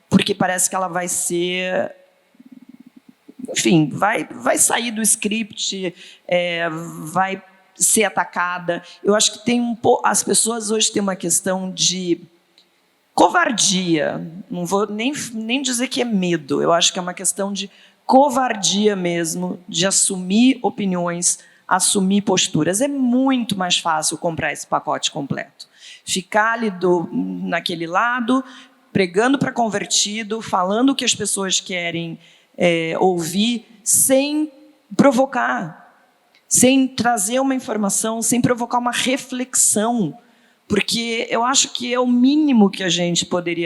porque parece que ela vai ser... Enfim, vai sair do script, vai ser atacada. Eu acho que as pessoas hoje têm uma questão de covardia, não vou nem dizer que é medo, eu acho que é uma questão de covardia mesmo, de assumir opiniões, assumir posturas. É muito mais fácil comprar esse pacote completo. Ficar ali naquele lado, pregando para convertido, falando o que as pessoas querem ouvir, sem provocar, sem trazer uma informação, sem provocar uma reflexão. Porque eu acho que é o mínimo que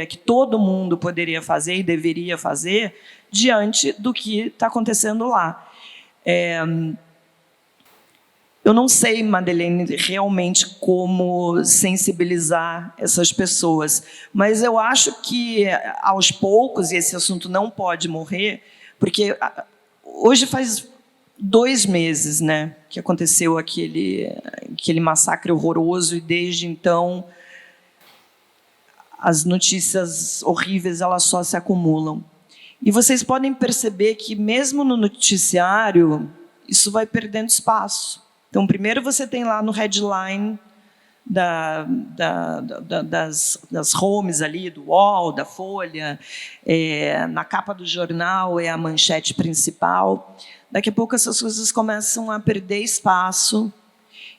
que todo mundo poderia fazer e deveria fazer diante do que está acontecendo lá. Eu não sei, Madeleine, realmente como sensibilizar essas pessoas, mas eu acho que, aos poucos, e esse assunto não pode morrer, porque hoje faz 2 meses, né, que aconteceu aquele massacre horroroso, e desde então as notícias horríveis elas só se acumulam. E vocês podem perceber que, mesmo no noticiário, isso vai perdendo espaço. Então, primeiro você tem lá no headline das homes ali, do UOL, da Folha, na capa do jornal é a manchete principal. Daqui a pouco essas coisas começam a perder espaço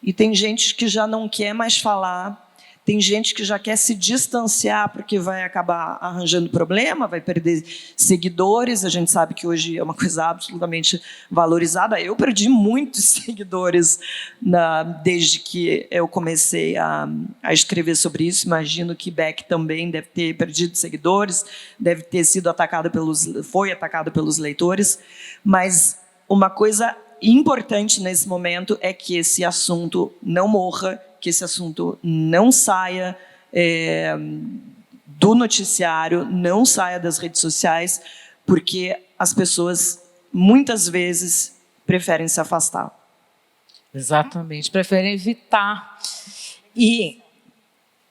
e tem gente que já não quer mais falar, tem gente que já quer se distanciar porque vai acabar arranjando problema, vai perder seguidores. A gente sabe que hoje é uma coisa absolutamente valorizada. Eu perdi muitos seguidores desde que eu comecei a escrever sobre isso. Imagino que Beck também deve ter perdido seguidores, deve ter sido foi atacado pelos leitores. Mas uma coisa importante nesse momento é que esse assunto não morra, que esse assunto não saia do noticiário, não saia das redes sociais, porque as pessoas, muitas vezes, preferem se afastar. Exatamente, preferem evitar. E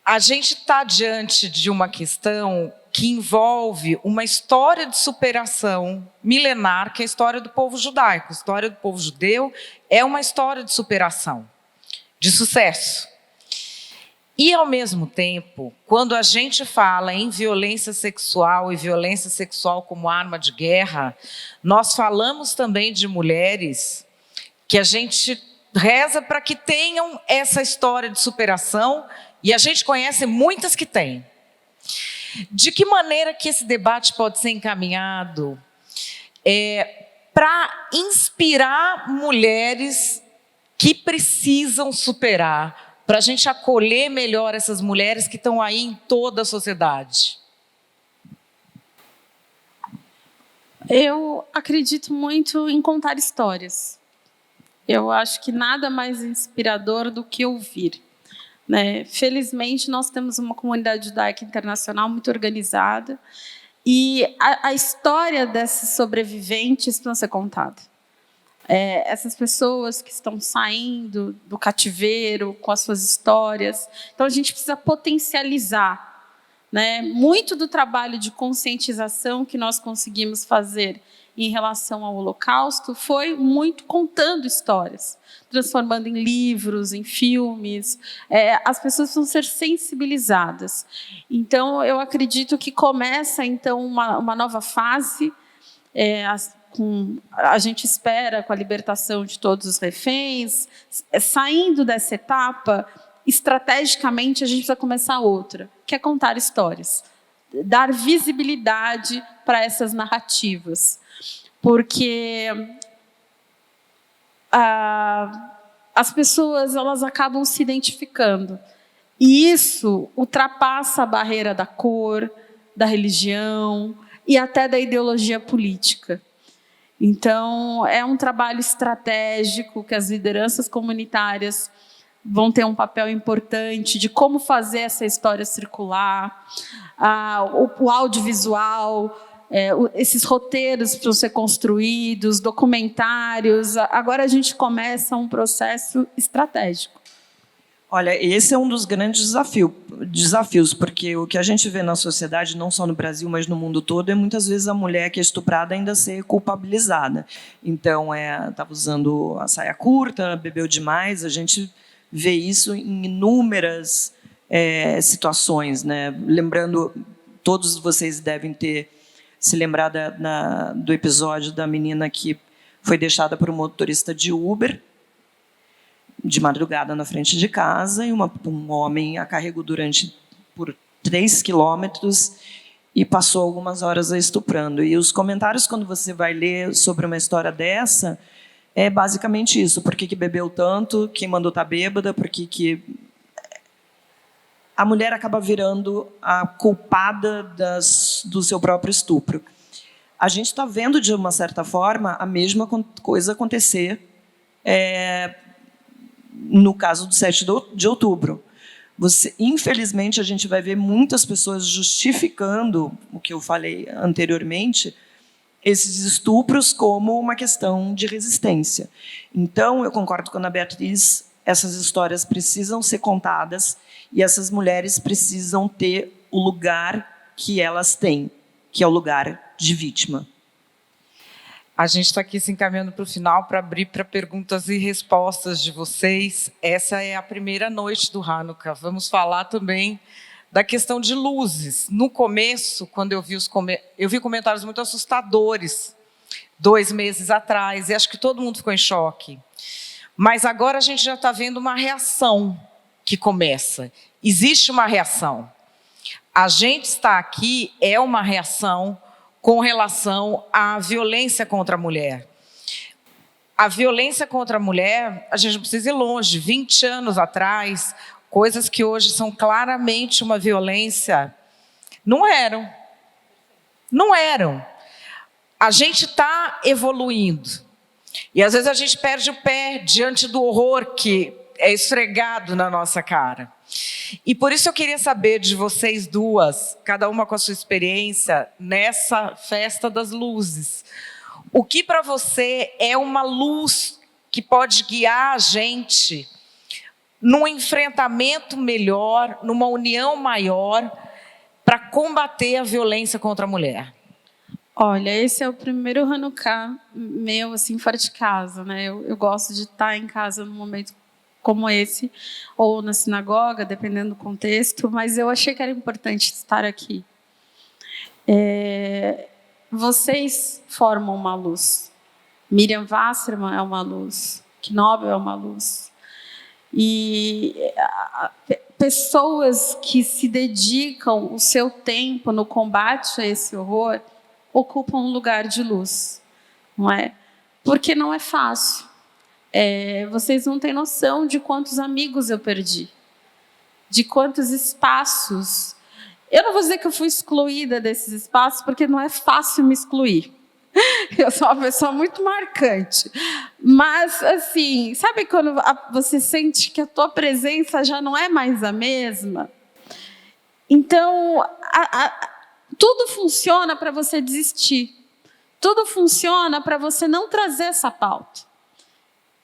a gente está diante de uma questão que envolve uma história de superação milenar, que é a história do povo judaico. A história do povo judeu é uma história de superação, de sucesso. E, ao mesmo tempo, quando a gente fala em violência sexual e violência sexual como arma de guerra, nós falamos também de mulheres que a gente reza para que tenham essa história de superação, e a gente conhece muitas que têm. De que maneira que esse debate pode ser encaminhado para inspirar mulheres que precisam superar, para a gente acolher melhor essas mulheres que estão aí em toda a sociedade? Eu acredito muito em contar histórias. Eu acho que nada mais inspirador do que ouvir, né? Felizmente, nós temos uma comunidade judaica internacional muito organizada e a história desses sobreviventes precisa ser contada. Essas pessoas que estão saindo do cativeiro com as suas histórias. Então, a gente precisa potencializar, né? Muito do trabalho de conscientização que nós conseguimos fazer em relação ao Holocausto foi muito contando histórias, transformando em livros, em filmes. As pessoas precisam ser sensibilizadas. Então, eu acredito que começa, então, uma nova fase. A gente espera, com a libertação de todos os reféns, saindo dessa etapa, estrategicamente, a gente precisa começar outra, que é contar histórias, dar visibilidade para essas narrativas, porque as pessoas elas acabam se identificando, e isso ultrapassa a barreira da cor, da religião e até da ideologia política. Então, é um trabalho estratégico que as lideranças comunitárias vão ter um papel importante de como fazer essa história circular, o audiovisual, esses roteiros precisam ser construídos, documentários. Agora a gente começa um processo estratégico. Olha, esse é um dos grandes desafios, porque o que a gente vê na sociedade, não só no Brasil, mas no mundo todo, é muitas vezes a mulher que é estuprada ainda ser culpabilizada. Então, estava usando a saia curta, bebeu demais, a gente vê isso em inúmeras situações, né? Lembrando, todos vocês devem ter se lembrado do episódio da menina que foi deixada por um motorista de Uber, de madrugada na frente de casa, e um homem a carregou por 3 quilômetros e passou algumas horas a estuprando. E os comentários, quando você vai ler sobre uma história dessa, é basicamente isso: por que bebeu tanto, quem mandou estar bêbada, por que a mulher acaba virando a culpada do seu próprio estupro. A gente está vendo, de uma certa forma, a mesma coisa acontecer no caso do 7 de outubro. Infelizmente, a gente vai ver muitas pessoas justificando o que eu falei anteriormente, esses estupros, como uma questão de resistência. Então, eu concordo com a Ana Beatriz, essas histórias precisam ser contadas e essas mulheres precisam ter o lugar que elas têm, que é o lugar de vítima. A gente está aqui se encaminhando para o final para abrir para perguntas e respostas de vocês. Essa é a primeira noite do Hanukkah. Vamos falar também da questão de luzes. No começo, quando eu vi comentários muito assustadores 2 meses atrás, e acho que todo mundo ficou em choque. Mas agora a gente já está vendo uma reação que começa. Existe uma reação. A gente está aqui, é uma reação com relação à violência contra a mulher. A violência contra a mulher, a gente não precisa ir longe, 20 anos atrás, coisas que hoje são claramente uma violência, não eram. Não eram. A gente está evoluindo. E às vezes a gente perde o pé diante do horror que é esfregado na nossa cara. E por isso eu queria saber de vocês duas, cada uma com a sua experiência, nessa festa das luzes. O que para você é uma luz que pode guiar a gente num enfrentamento melhor, numa união maior, para combater a violência contra a mulher? Olha, esse é o primeiro Hanukkah meu, assim, fora de casa, né? Eu gosto de estar em casa num momento como esse, ou na sinagoga, dependendo do contexto, mas eu achei que era importante estar aqui. Vocês formam uma luz. Miriam Wasserman é uma luz. Knobel é uma luz. E pessoas que se dedicam o seu tempo no combate a esse horror ocupam um lugar de luz, não é? Porque não é fácil. Vocês não têm noção de quantos amigos eu perdi, de quantos espaços. Eu não vou dizer que eu fui excluída desses espaços, porque não é fácil me excluir. Eu sou uma pessoa muito marcante. Mas, assim, sabe quando você sente que a tua presença já não é mais a mesma? Então, tudo funciona para você desistir. Tudo funciona para você não trazer essa pauta.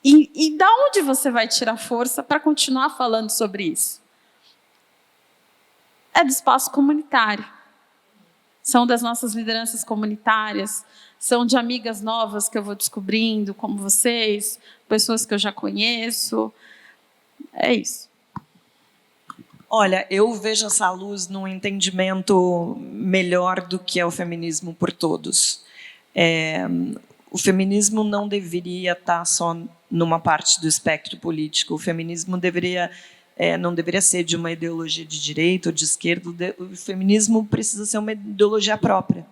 E da onde você vai tirar força para continuar falando sobre isso? É do espaço comunitário. São das nossas lideranças comunitárias, são de amigas novas que eu vou descobrindo, como vocês, pessoas que eu já conheço. É isso. Olha, eu vejo essa luz num entendimento melhor do que é o feminismo por todos. O feminismo não deveria estar só numa parte do espectro político. O feminismo não deveria ser de uma ideologia de direita ou de esquerda. O feminismo precisa ser uma ideologia própria,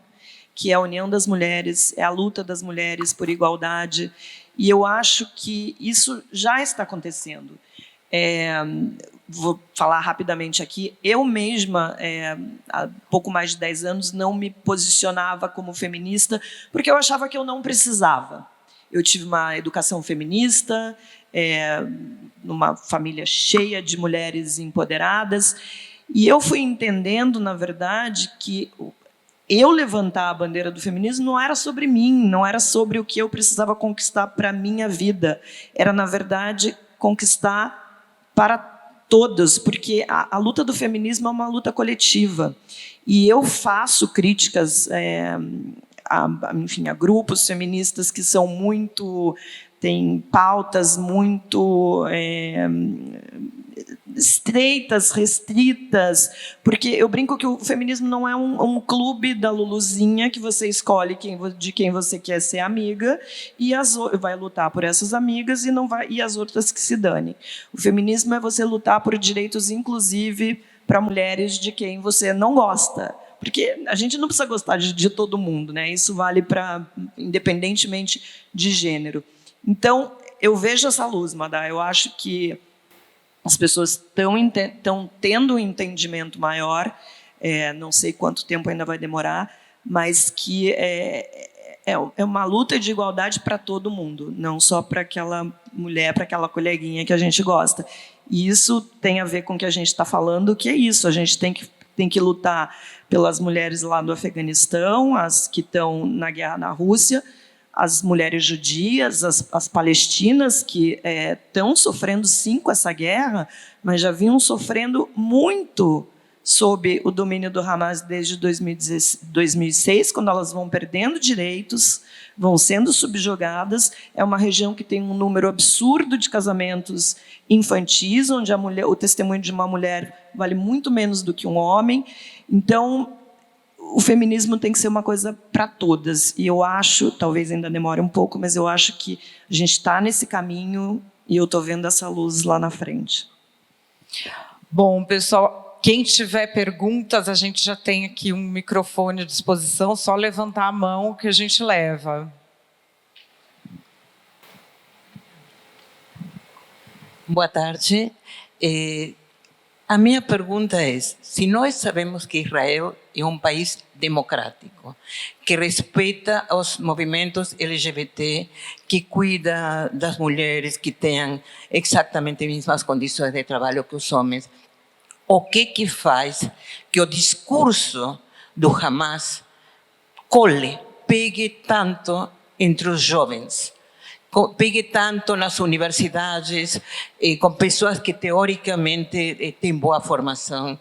que é a união das mulheres, é a luta das mulheres por igualdade. E eu acho que isso já está acontecendo. Vou falar rapidamente aqui. Eu mesma, há pouco mais de 10 anos, não me posicionava como feminista, porque eu achava que eu não precisava. Eu tive uma educação feminista, numa família cheia de mulheres empoderadas, e eu fui entendendo, na verdade, que eu levantar a bandeira do feminismo não era sobre mim, não era sobre o que eu precisava conquistar para a minha vida, era, na verdade, conquistar para todos, porque a luta do feminismo é uma luta coletiva, e eu faço críticas a grupos feministas que são têm pautas muito estreitas, restritas, porque eu brinco que o feminismo não é um clube da Luluzinha que você escolhe de quem você quer ser amiga e vai lutar por essas amigas e as outras que se danem. O feminismo é você lutar por direitos, inclusive, para mulheres de quem você não gosta. Porque a gente não precisa gostar de todo mundo, né? Isso vale independentemente de gênero. Então, eu vejo essa luz, Madá. Eu acho que as pessoas estão tendo um entendimento maior, não sei quanto tempo ainda vai demorar, mas que é uma luta de igualdade para todo mundo, não só para aquela mulher, para aquela coleguinha que a gente gosta. E isso tem a ver com o que a gente está falando, que é isso, a gente tem que lutar pelas mulheres lá do Afeganistão, as que estão na guerra na Rússia, as mulheres judias, as palestinas, que estão sofrendo, sim, com essa guerra, mas já vinham sofrendo muito sob o domínio do Hamas desde 2006, quando elas vão perdendo direitos, vão sendo subjugadas. É uma região que tem um número absurdo de casamentos infantis, onde o testemunho de uma mulher vale muito menos do que um homem. Então, o feminismo tem que ser uma coisa para todas. E eu acho, talvez ainda demore um pouco, mas eu acho que a gente está nesse caminho e eu estou vendo essa luz lá na frente. Bom, pessoal, quem tiver perguntas, a gente já tem aqui um microfone à disposição, só levantar a mão que a gente leva. Boa tarde. A minha pergunta é: se nós sabemos que Israel é um país democrático, que respeita os movimentos LGBT, que cuida das mulheres que tenham exatamente as mesmas condições de trabalho que os homens, o que faz que o discurso do Hamas pegue tanto entre os jovens, pegue tanto nas universidades, com pessoas que teoricamente têm boa formação?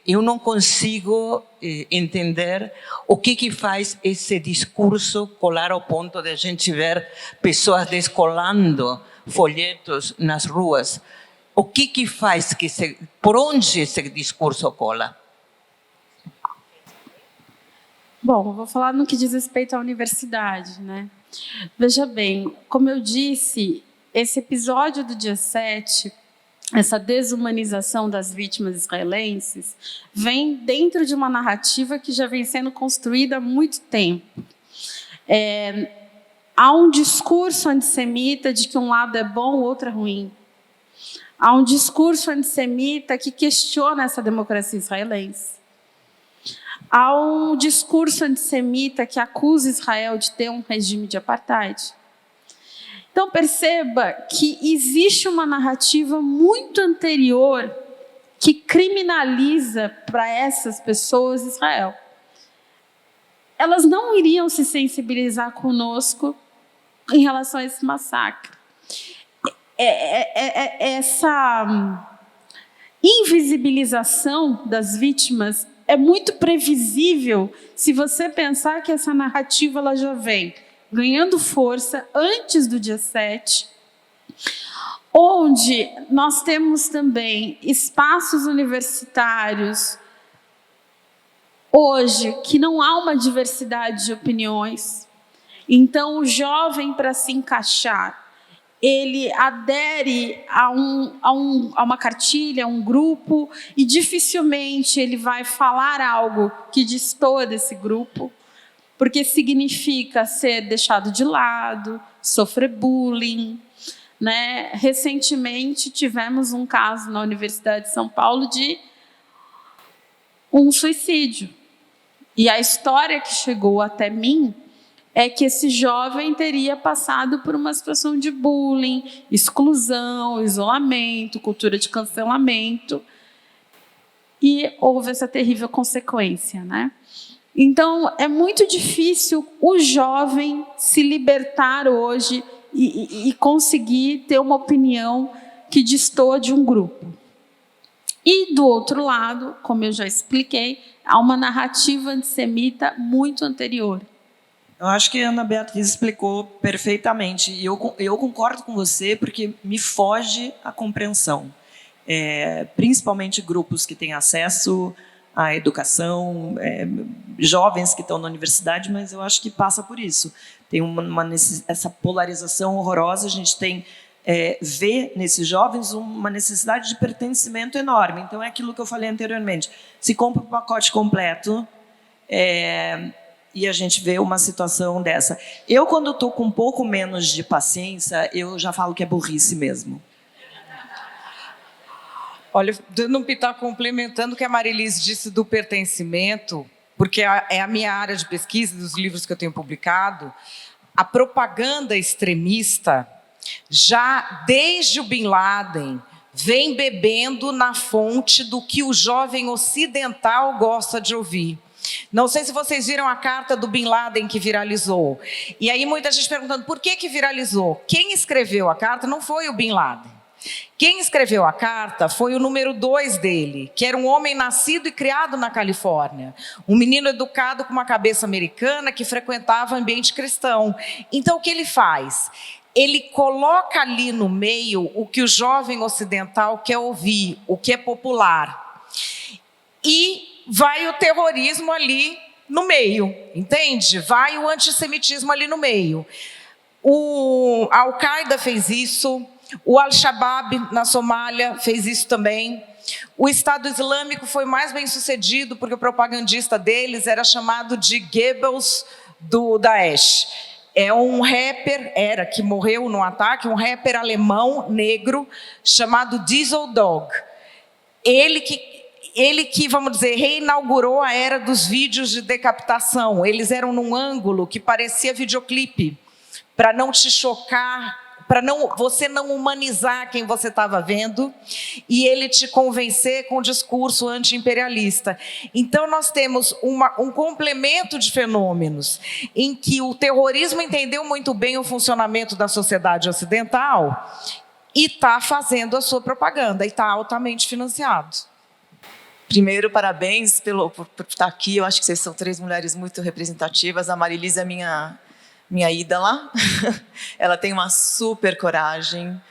Eu não consigo entender o que faz esse discurso colar ao ponto de a gente ver pessoas descolando folhetos nas ruas. O que faz por onde esse discurso cola? Bom, eu vou falar no que diz respeito à universidade, né? Veja bem, como eu disse, esse episódio do dia 7 essa desumanização das vítimas israelenses, vem dentro de uma narrativa que já vem sendo construída há muito tempo. Há um discurso antissemita de que um lado é bom, o outro é ruim. Há um discurso antissemita que questiona essa democracia israelense. Há um discurso antissemita que acusa Israel de ter um regime de apartheid. Então, perceba que existe uma narrativa muito anterior que criminaliza para essas pessoas Israel. Elas não iriam se sensibilizar conosco em relação a esse massacre. Essa invisibilização das vítimas é muito previsível se você pensar que essa narrativa ela já vem ganhando força antes do dia 7, onde nós temos também espaços universitários hoje que não há uma diversidade de opiniões. Então, o jovem, para se encaixar, ele adere a uma cartilha, a um grupo, e dificilmente ele vai falar algo que destoa desse grupo, porque significa ser deixado de lado, sofrer bullying, né? Recentemente tivemos um caso na Universidade de São Paulo de um suicídio. E a história que chegou até mim é que esse jovem teria passado por uma situação de bullying, exclusão, isolamento, cultura de cancelamento, e houve essa terrível consequência, né? Então, é muito difícil o jovem se libertar hoje e conseguir ter uma opinião que destoa de um grupo. E, do outro lado, como eu já expliquei, há uma narrativa antissemita muito anterior. Eu acho que a Ana Beatriz explicou perfeitamente. E eu concordo com você, porque me foge a compreensão. Principalmente grupos que têm acesso à educação, jovens que estão na universidade, mas eu acho que passa por isso. Tem essa polarização horrorosa, a gente tem... vê nesses jovens uma necessidade de pertencimento enorme. Então, é aquilo que eu falei anteriormente. Se compra o pacote completo e a gente vê uma situação dessa. Eu, quando estou com um pouco menos de paciência, eu já falo que é burrice mesmo. Olha, dando um pitaco complementando o que a Marilise disse do pertencimento, porque é a minha área de pesquisa, dos livros que eu tenho publicado, a propaganda extremista, já desde o Bin Laden, vem bebendo na fonte do que o jovem ocidental gosta de ouvir. Não sei se vocês viram a carta do Bin Laden que viralizou. E aí muita gente perguntando por que viralizou. Quem escreveu a carta não foi o Bin Laden. Quem escreveu a carta foi o número 2 dele, que era um homem nascido e criado na Califórnia. Um menino educado com uma cabeça americana que frequentava ambiente cristão. Então o que ele faz? Ele coloca ali no meio o que o jovem ocidental quer ouvir, o que é popular. E vai o terrorismo ali no meio, entende? Vai o antissemitismo ali no meio. A Al-Qaeda fez isso, o Al-Shabaab na Somália fez isso também. O Estado Islâmico foi mais bem sucedido porque o propagandista deles era chamado de Goebbels do Daesh. É um rapper, que morreu no ataque, um rapper alemão, negro, chamado Diesel Dog. Ele que, vamos dizer, reinaugurou a era dos vídeos de decapitação. Eles eram num ângulo que parecia videoclipe, para não te chocar, para você não humanizar quem você estava vendo, e ele te convencer com o discurso anti-imperialista. Então, nós temos um complemento de fenômenos em que o terrorismo entendeu muito bem o funcionamento da sociedade ocidental e está fazendo a sua propaganda, e está altamente financiado. Primeiro, parabéns por estar aqui. Eu acho que vocês são 3 mulheres muito representativas. A Marilise é minha ídola. Ela tem uma super coragem,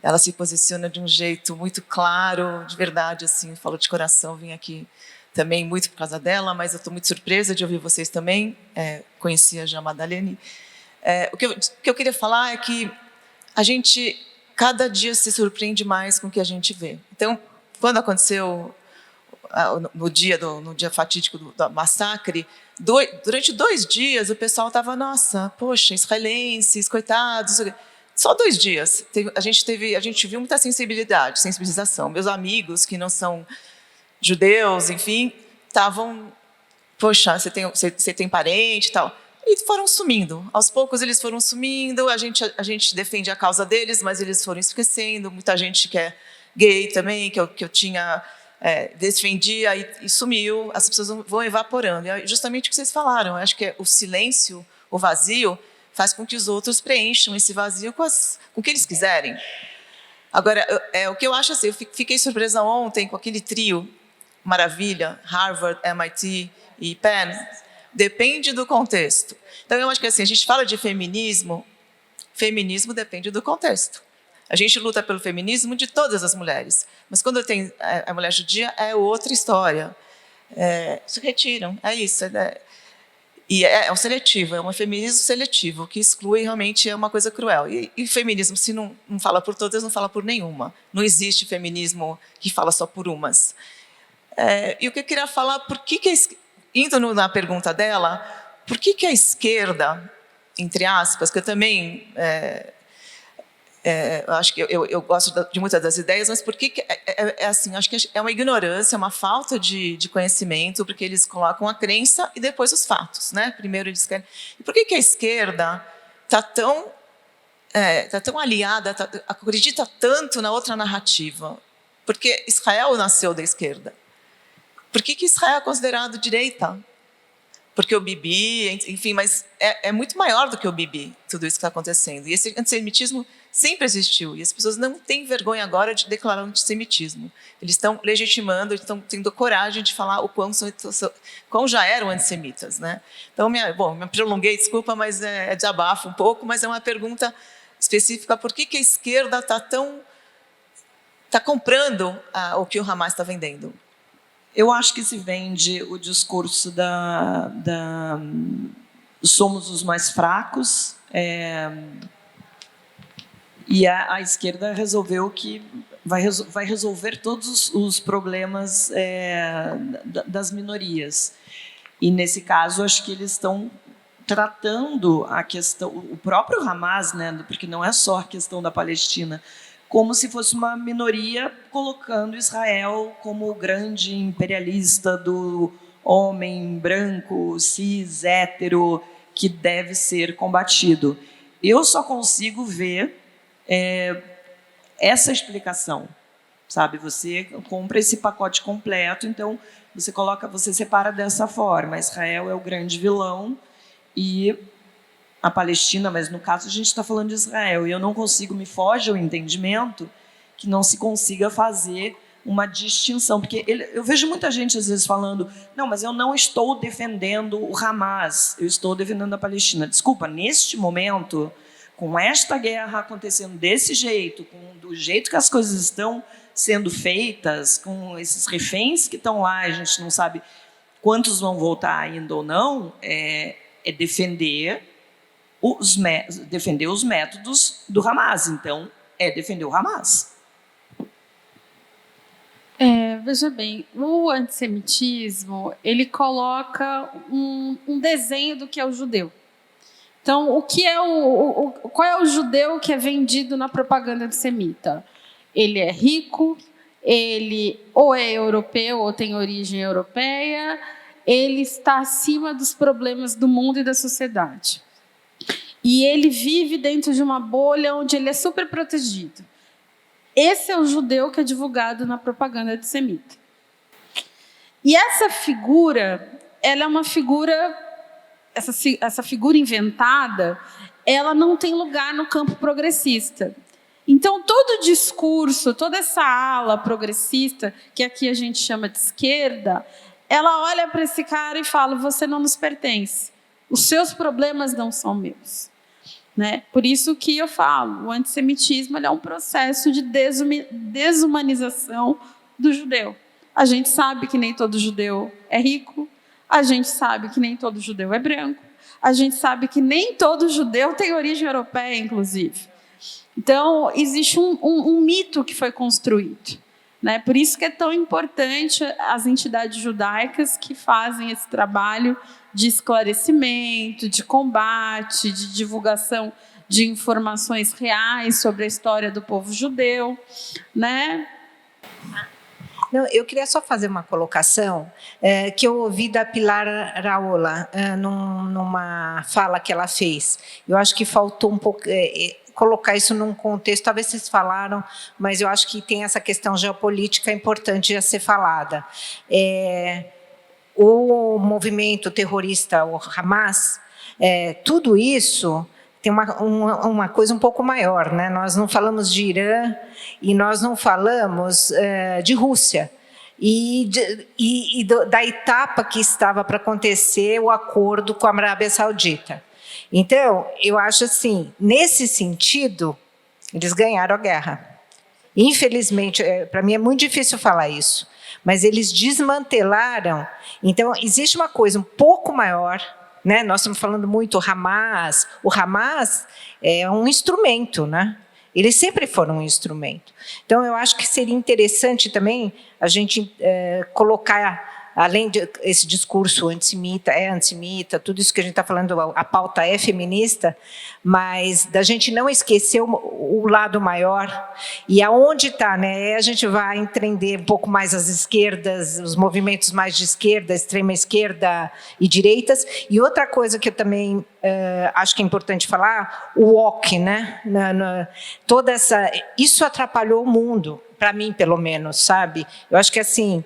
ela se posiciona de um jeito muito claro, de verdade, assim, falo de coração, vim aqui também muito por causa dela, mas eu estou muito surpresa de ouvir vocês também, conhecia já a Madalene. O que eu queria falar é que a gente cada dia se surpreende mais com o que a gente vê. Então, quando aconteceu no dia fatídico do massacre, durante 2 dias o pessoal estava, nossa, poxa, israelenses, coitados. Só 2 dias. A gente viu muita sensibilização. Meus amigos que não são judeus, enfim, estavam, poxa, você tem parente e tal. E foram sumindo. Aos poucos eles foram sumindo, a gente defende a causa deles, mas eles foram esquecendo. Muita gente que é gay também, que eu tinha defendia e sumiu, as pessoas vão evaporando. E é justamente o que vocês falaram, eu acho que o silêncio, o vazio, faz com que os outros preencham esse vazio com o que eles quiserem. Agora, o que eu acho assim, eu fiquei surpresa ontem com aquele trio maravilha, Harvard, MIT e Penn, depende do contexto. Então, eu acho que assim, a gente fala de feminismo depende do contexto. A gente luta pelo feminismo de todas as mulheres, mas quando tem a mulher judia, é outra história. Se retiram, é isso. E é um seletivo, é um feminismo seletivo, que exclui realmente é uma coisa cruel. E feminismo, se não fala por todas, não fala por nenhuma. Não existe feminismo que fala só por umas. E o que eu queria falar, indo na pergunta dela, por que a esquerda, entre aspas, que eu também acho que eu gosto de muitas das ideias, mas por que assim, acho que é uma ignorância, uma falta de conhecimento, porque eles colocam a crença e depois os fatos, né? Primeiro eles querem. E por que a esquerda está tão aliada, acredita tanto na outra narrativa? Porque Israel nasceu da esquerda. Por que Israel é considerado direita? Porque o Bibi, enfim, mas é muito maior do que o Bibi, tudo isso que está acontecendo. E esse antissemitismo sempre existiu, e as pessoas não têm vergonha agora de declarar antissemitismo. Eles estão legitimando, estão tendo coragem de falar o quão já eram antissemitas, né? Então, me prolonguei, desculpa, mas é desabafo um pouco, mas é uma pergunta específica, por que a esquerda está comprando o que o Hamas está vendendo? Eu acho que se vende o discurso somos os mais fracos, e a esquerda resolveu que vai resolver todos os problemas das minorias. E, nesse caso, acho que eles estão tratando a questão, o próprio Hamas, né, porque não é só a questão da Palestina, como se fosse uma minoria, colocando Israel como o grande imperialista do homem branco, cis, hétero, que deve ser combatido. Eu só consigo ver essa explicação, sabe? Você compra esse pacote completo, então você separa dessa forma. Israel é o grande vilão e a Palestina, mas no caso a gente está falando de Israel, e eu não consigo, me foge ao entendimento que não se consiga fazer uma distinção, porque eu vejo muita gente às vezes falando, não, mas eu não estou defendendo o Hamas, eu estou defendendo a Palestina. Desculpa, neste momento, com esta guerra acontecendo desse jeito, do jeito que as coisas estão sendo feitas, com esses reféns que estão lá, a gente não sabe quantos vão voltar ainda ou não, defender os métodos do Hamas. Então, defender o Hamas. Veja bem, o antissemitismo, ele coloca um desenho do que é o judeu. Então, qual é o judeu que é vendido na propaganda antissemita? Ele é rico, ele ou é europeu ou tem origem europeia, ele está acima dos problemas do mundo e da sociedade. E ele vive dentro de uma bolha onde ele é super protegido. Esse é o judeu que é divulgado na propaganda antissemita. E essa figura, ela é uma figura, essa figura inventada, ela não tem lugar no campo progressista. Então, todo o discurso, toda essa ala progressista, que aqui a gente chama de esquerda, ela olha para esse cara e fala, você não nos pertence. Os seus problemas não são meus. Né? Por isso que eu falo, o antissemitismo é um processo de desumanização do judeu. A gente sabe que nem todo judeu é rico, a gente sabe que nem todo judeu é branco, a gente sabe que nem todo judeu tem origem europeia, inclusive. Então, existe um mito que foi construído, né? Por isso que é tão importante as entidades judaicas que fazem esse trabalho de esclarecimento, de combate, de divulgação de informações reais sobre a história do povo judeu, né? Não, eu queria só fazer uma colocação que eu ouvi da Pilar Raola numa fala que ela fez. Eu acho que faltou um pouco colocar isso num contexto, talvez vocês falaram, mas eu acho que tem essa questão geopolítica importante a ser falada. O movimento terrorista, o Hamas, tudo isso tem uma coisa um pouco maior, né? Nós não falamos de Irã e nós não falamos de Rússia da etapa que estava para acontecer o acordo com a Arábia Saudita. Então, eu acho assim, nesse sentido, eles ganharam a guerra. Infelizmente, para mim é muito difícil falar isso, mas eles desmantelaram. Então, existe uma coisa um pouco maior, né? Nós estamos falando muito Hamas. O Hamas é um instrumento, né? Eles sempre foram um instrumento. Então, eu acho que seria interessante também a gente colocar, além desse discurso antissemita, tudo isso que a gente está falando, a pauta é feminista, mas da gente não esquecer o lado maior e aonde está, né? A gente vai entender um pouco mais as esquerdas, os movimentos mais de esquerda, extrema esquerda e direitas. E outra coisa que eu também acho que é importante falar, o woke, né? Isso atrapalhou o mundo, para mim, pelo menos, sabe? Eu acho que assim,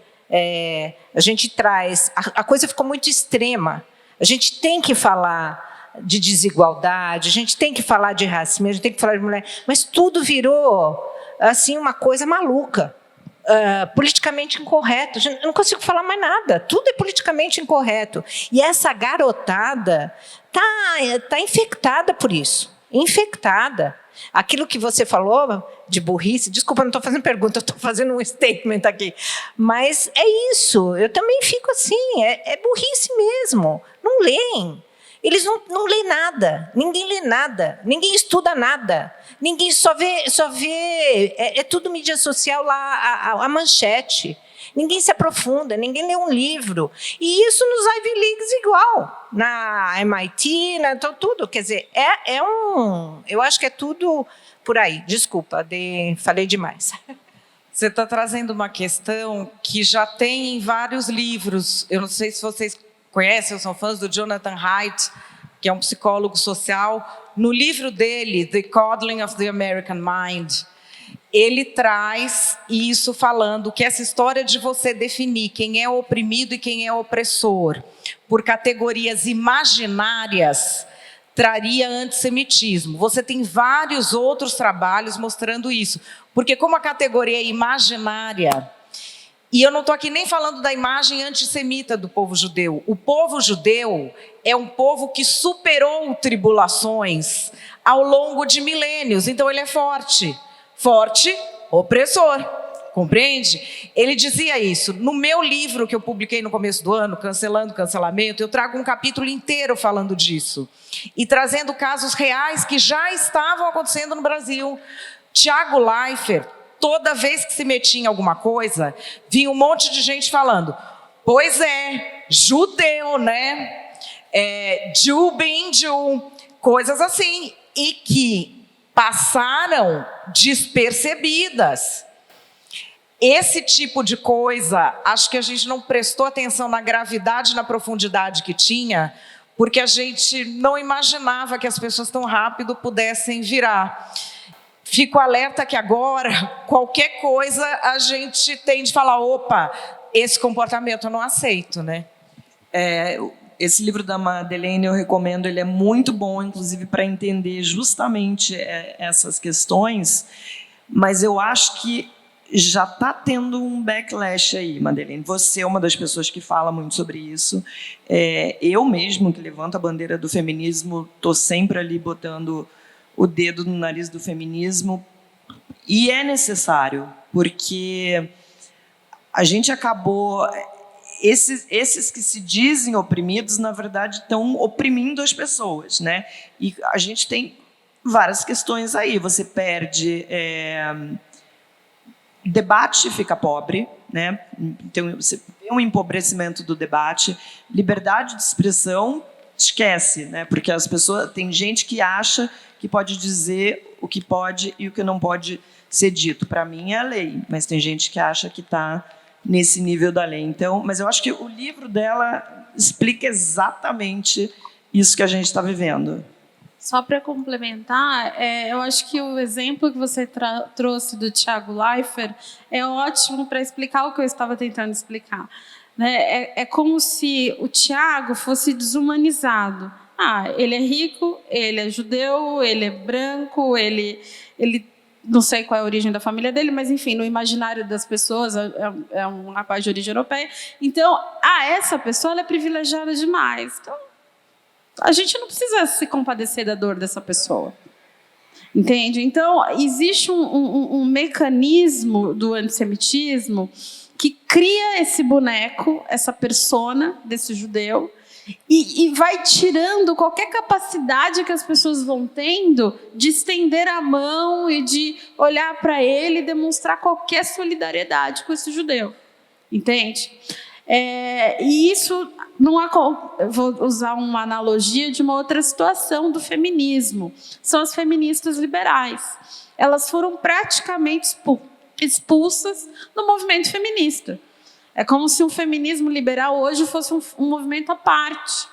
a gente traz, a coisa ficou muito extrema. A gente tem que falar de desigualdade, a gente tem que falar de racismo, a gente tem que falar de mulher, mas tudo virou assim uma coisa maluca, politicamente incorreto. Eu não consigo falar mais nada, tudo é politicamente incorreto. E essa garotada tá infectada por isso, infectada. Aquilo que você falou de burrice, desculpa, não estou fazendo pergunta, estou fazendo um statement aqui, mas é isso, eu também fico assim, é burrice mesmo, não leem, eles não leem nada, ninguém estuda nada, ninguém só vê é tudo mídia social lá, a manchete. Ninguém se aprofunda, ninguém lê um livro. E isso nos Ivy Leagues igual, na MIT, tudo. Quer dizer, eu acho que é tudo por aí. Desculpa, falei demais. Você está trazendo uma questão que já tem em vários livros. Eu não sei se vocês conhecem, ou são fãs do Jonathan Haidt, que é um psicólogo social. No livro dele, The Coddling of the American Mind, ele traz isso falando que essa história de você definir quem é oprimido e quem é opressor por categorias imaginárias traria antissemitismo. Você tem vários outros trabalhos mostrando isso, porque como a categoria é imaginária, e eu não estou aqui nem falando da imagem antissemita do povo judeu. O povo judeu é um povo que superou tribulações ao longo de milênios, então ele é forte, opressor, compreende? Ele dizia isso. No meu livro que eu publiquei no começo do ano, Cancelando o Cancelamento, eu trago um capítulo inteiro falando disso e trazendo casos reais que já estavam acontecendo no Brasil. Tiago Leifert, toda vez que se metia em alguma coisa, vinha um monte de gente falando, pois é, judeu, né? Jew being Jew, coisas assim, e que passaram despercebidas. Esse tipo de coisa, acho que a gente não prestou atenção na gravidade, na profundidade que tinha, porque a gente não imaginava que as pessoas tão rápido pudessem virar. Fico alerta que agora, qualquer coisa, a gente tem de falar, opa, esse comportamento eu não aceito, né? Esse livro da Madeleine eu recomendo, ele é muito bom, inclusive, para entender justamente essas questões, mas eu acho que já está tendo um backlash aí, Madeleine. Você é uma das pessoas que fala muito sobre isso. Eu mesmo, que levanto a bandeira do feminismo, estou sempre ali botando o dedo no nariz do feminismo, e é necessário, porque a gente acabou... Esses que se dizem oprimidos, na verdade, estão oprimindo as pessoas, né? E a gente tem várias questões aí. Você perde... debate fica pobre, né? Então, você tem um empobrecimento do debate. Liberdade de expressão, esquece, né? Porque as pessoas... Tem gente que acha que pode dizer o que pode e o que não pode ser dito. Para mim é a lei, mas tem gente que acha que está nesse nível da lei. Então, mas eu acho que o livro dela explica exatamente isso que a gente está vivendo. Só para complementar, eu acho que o exemplo que você trouxe do Thiago Leifert é ótimo para explicar o que eu estava tentando explicar. Né? É como se o Thiago fosse desumanizado. Ele é rico, ele é judeu, ele é branco, ele não sei qual é a origem da família dele, mas, enfim, no imaginário das pessoas, é um rapaz de origem europeia. Então, essa pessoa ela é privilegiada demais. Então, a gente não precisa se compadecer da dor dessa pessoa. Entende? Então, existe um mecanismo do antissemitismo que cria esse boneco, essa persona desse judeu, e vai tirando qualquer capacidade que as pessoas vão tendo de estender a mão e de olhar para ele e demonstrar qualquer solidariedade com esse judeu. Entende? E isso não há. Vou usar uma analogia de uma outra situação do feminismo. São as feministas liberais. Elas foram praticamente expulsas do movimento feminista. É como se o feminismo liberal hoje fosse um movimento à parte,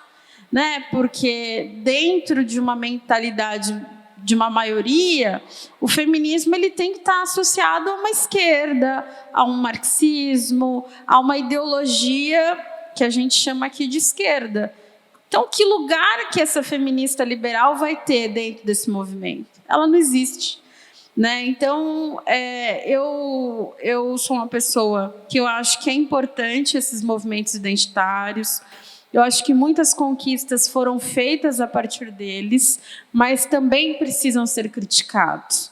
né? Porque dentro de uma mentalidade de uma maioria, o feminismo ele tem que estar associado a uma esquerda, a um marxismo, a uma ideologia que a gente chama aqui de esquerda. Então, que lugar que essa feminista liberal vai ter dentro desse movimento? Ela não existe. Né? Então, eu sou uma pessoa que eu acho que é importante esses movimentos identitários. Eu acho que muitas conquistas foram feitas a partir deles, mas também precisam ser criticados.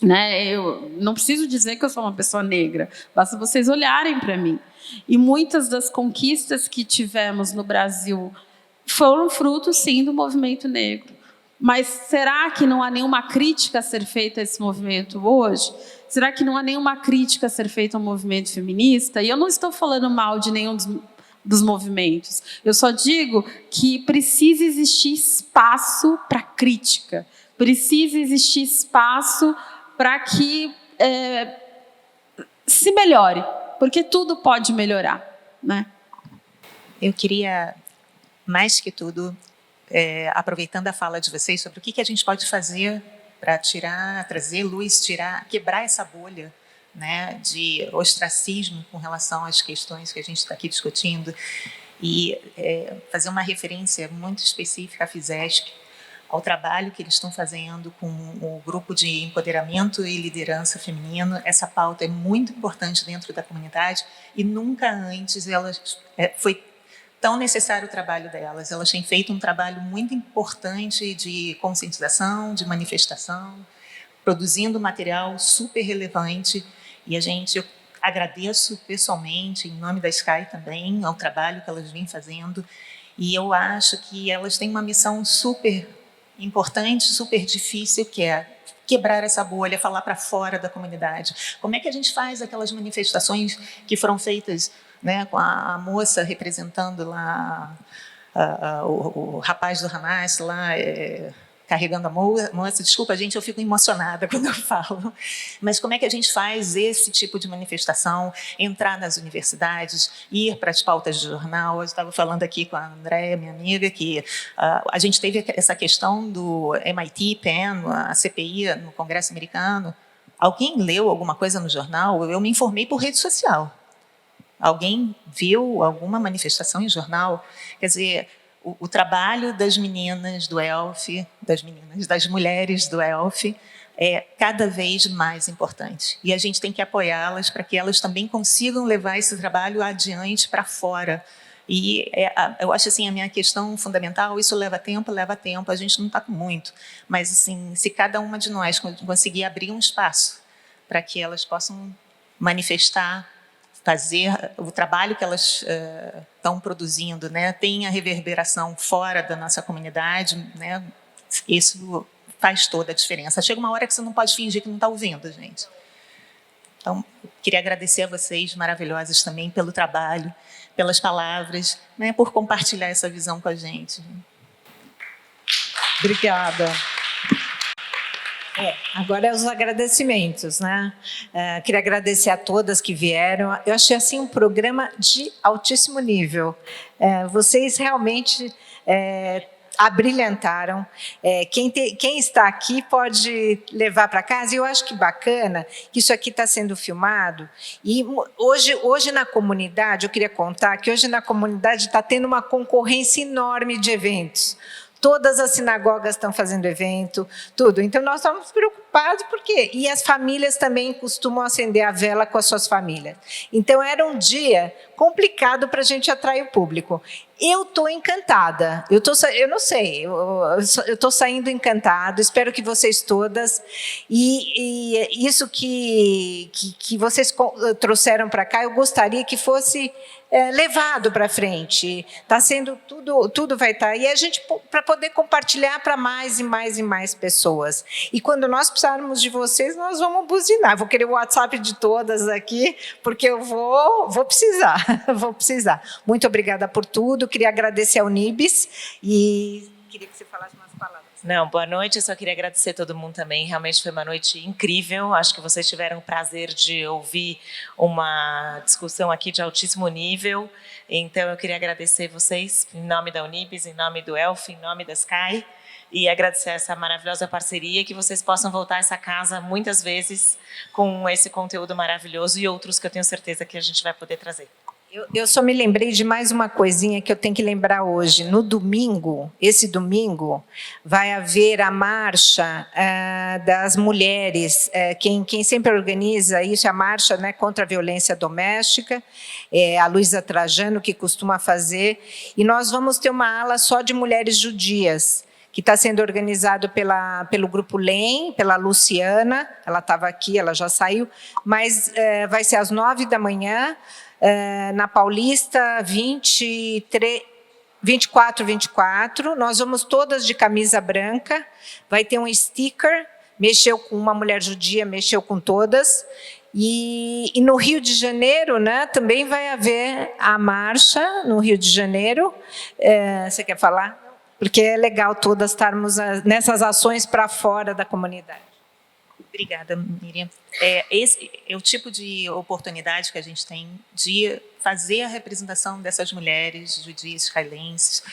Né? Eu não preciso dizer que eu sou uma pessoa negra, basta vocês olharem para mim. E muitas das conquistas que tivemos no Brasil foram fruto, sim, do movimento negro. Mas será que não há nenhuma crítica a ser feita a esse movimento hoje? Será que não há nenhuma crítica a ser feita ao movimento feminista? E eu não estou falando mal de nenhum dos movimentos. Eu só digo que precisa existir espaço para crítica. Precisa existir espaço para que se melhore. Porque tudo pode melhorar. Né? Eu queria, mais que tudo... aproveitando a fala de vocês sobre o que a gente pode fazer para trazer luz, quebrar essa bolha, né, de ostracismo com relação às questões que a gente está aqui discutindo e fazer uma referência muito específica à FISESC, ao trabalho que eles estão fazendo com o grupo de empoderamento e liderança feminino. Essa pauta é muito importante dentro da comunidade e nunca antes foi tão necessário o trabalho delas. Elas têm feito um trabalho muito importante de conscientização, de manifestação, produzindo material super relevante. E eu agradeço pessoalmente, em nome da Sky também, ao trabalho que elas vêm fazendo. E eu acho que elas têm uma missão super importante, super difícil, que é quebrar essa bolha, falar para fora da comunidade. Como é que a gente faz aquelas manifestações que foram feitas, né, com a moça representando lá o rapaz do Hamas lá carregando a moça? Desculpa, gente, eu fico emocionada quando eu falo. Mas como é que a gente faz esse tipo de manifestação, entrar nas universidades, ir para as pautas de jornal? Eu estava falando aqui com a Andréia, minha amiga, que a gente teve essa questão do MIT, Penn, a CPI no Congresso americano. Alguém leu alguma coisa no jornal? Eu me informei por rede social. Alguém viu alguma manifestação em jornal? Quer dizer, o trabalho das meninas do ELF, das mulheres do ELF, é cada vez mais importante. E a gente tem que apoiá-las para que elas também consigam levar esse trabalho adiante para fora. E eu acho assim, a minha questão fundamental, isso leva tempo, a gente não está com muito. Mas assim, se cada uma de nós conseguir abrir um espaço para que elas possam manifestar, fazer o trabalho que elas estão produzindo, né, tenha reverberação fora da nossa comunidade, né, isso faz toda a diferença. Chega uma hora que você não pode fingir que não está ouvindo, gente. Então, queria agradecer a vocês, maravilhosas também, pelo trabalho, pelas palavras, né, por compartilhar essa visão com a gente. Obrigada. Agora é os agradecimentos, né? Queria agradecer a todas que vieram. Eu achei assim um programa de altíssimo nível. Vocês realmente abrilhantaram. Quem está aqui pode levar para casa. E eu acho que bacana que isso aqui está sendo filmado. E hoje na comunidade, eu queria contar que hoje na comunidade está tendo uma concorrência enorme de eventos. Todas as sinagogas estão fazendo evento, tudo. Então, nós estamos preocupados, porque... E as famílias também costumam acender a vela com as suas famílias. Então, era um dia complicado para a gente atrair o público. Eu estou encantada. Eu não sei, eu estou saindo encantada. Espero que vocês todas. E isso que vocês trouxeram para cá, eu gostaria que fosse... levado para frente, está sendo tudo vai estar, e a gente para poder compartilhar para mais e mais e mais pessoas. E quando nós precisarmos de vocês, nós vamos buzinar. Vou querer o WhatsApp de todas aqui, porque eu vou precisar, vou precisar. Muito obrigada por tudo. Queria agradecer ao Nibis e queria que você falasse umas palavras. Não, boa noite, eu só queria agradecer a todo mundo também, realmente foi uma noite incrível, acho que vocês tiveram o prazer de ouvir uma discussão aqui de altíssimo nível, então eu queria agradecer vocês, em nome da Unibis, em nome do Elf, em nome da Sky, e agradecer essa maravilhosa parceria, que vocês possam voltar a essa casa muitas vezes com esse conteúdo maravilhoso e outros que eu tenho certeza que a gente vai poder trazer. Eu só me lembrei de mais uma coisinha que eu tenho que lembrar hoje. No domingo, esse domingo, vai haver a marcha das mulheres. Quem sempre organiza isso é a marcha, né, contra a violência doméstica, a Luísa Trajano, que costuma fazer. E nós vamos ter uma ala só de mulheres judias, que está sendo organizado pelo Grupo LEM, pela Luciana. Ela estava aqui, ela já saiu, mas vai ser às 9h, na Paulista 24. Nós vamos todas de camisa branca, vai ter um sticker, mexeu com uma mulher judia, mexeu com todas, e no Rio de Janeiro, né, também vai haver a marcha no Rio de Janeiro. Você quer falar? Porque é legal todas estarmos nessas ações para fora da comunidade. Obrigada, Miriam. Esse é o tipo de oportunidade que a gente tem de fazer a representação dessas mulheres judias israelenses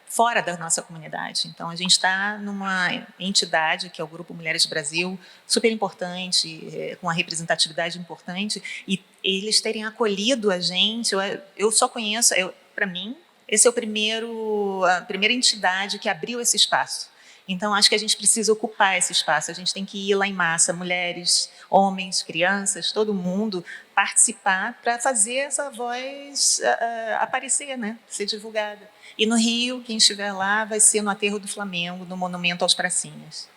fora da nossa comunidade. Então, a gente está numa entidade, que é o Grupo Mulheres Brasil, super importante, com uma representatividade importante, e eles terem acolhido a gente, eu só conheço, para mim, esse é a primeira entidade que abriu esse espaço. Então, acho que a gente precisa ocupar esse espaço, a gente tem que ir lá em massa, mulheres, homens, crianças, todo mundo, participar para fazer essa voz aparecer, né? Ser divulgada. E no Rio, quem estiver lá, vai ser no Aterro do Flamengo, no Monumento aos Pracinhas.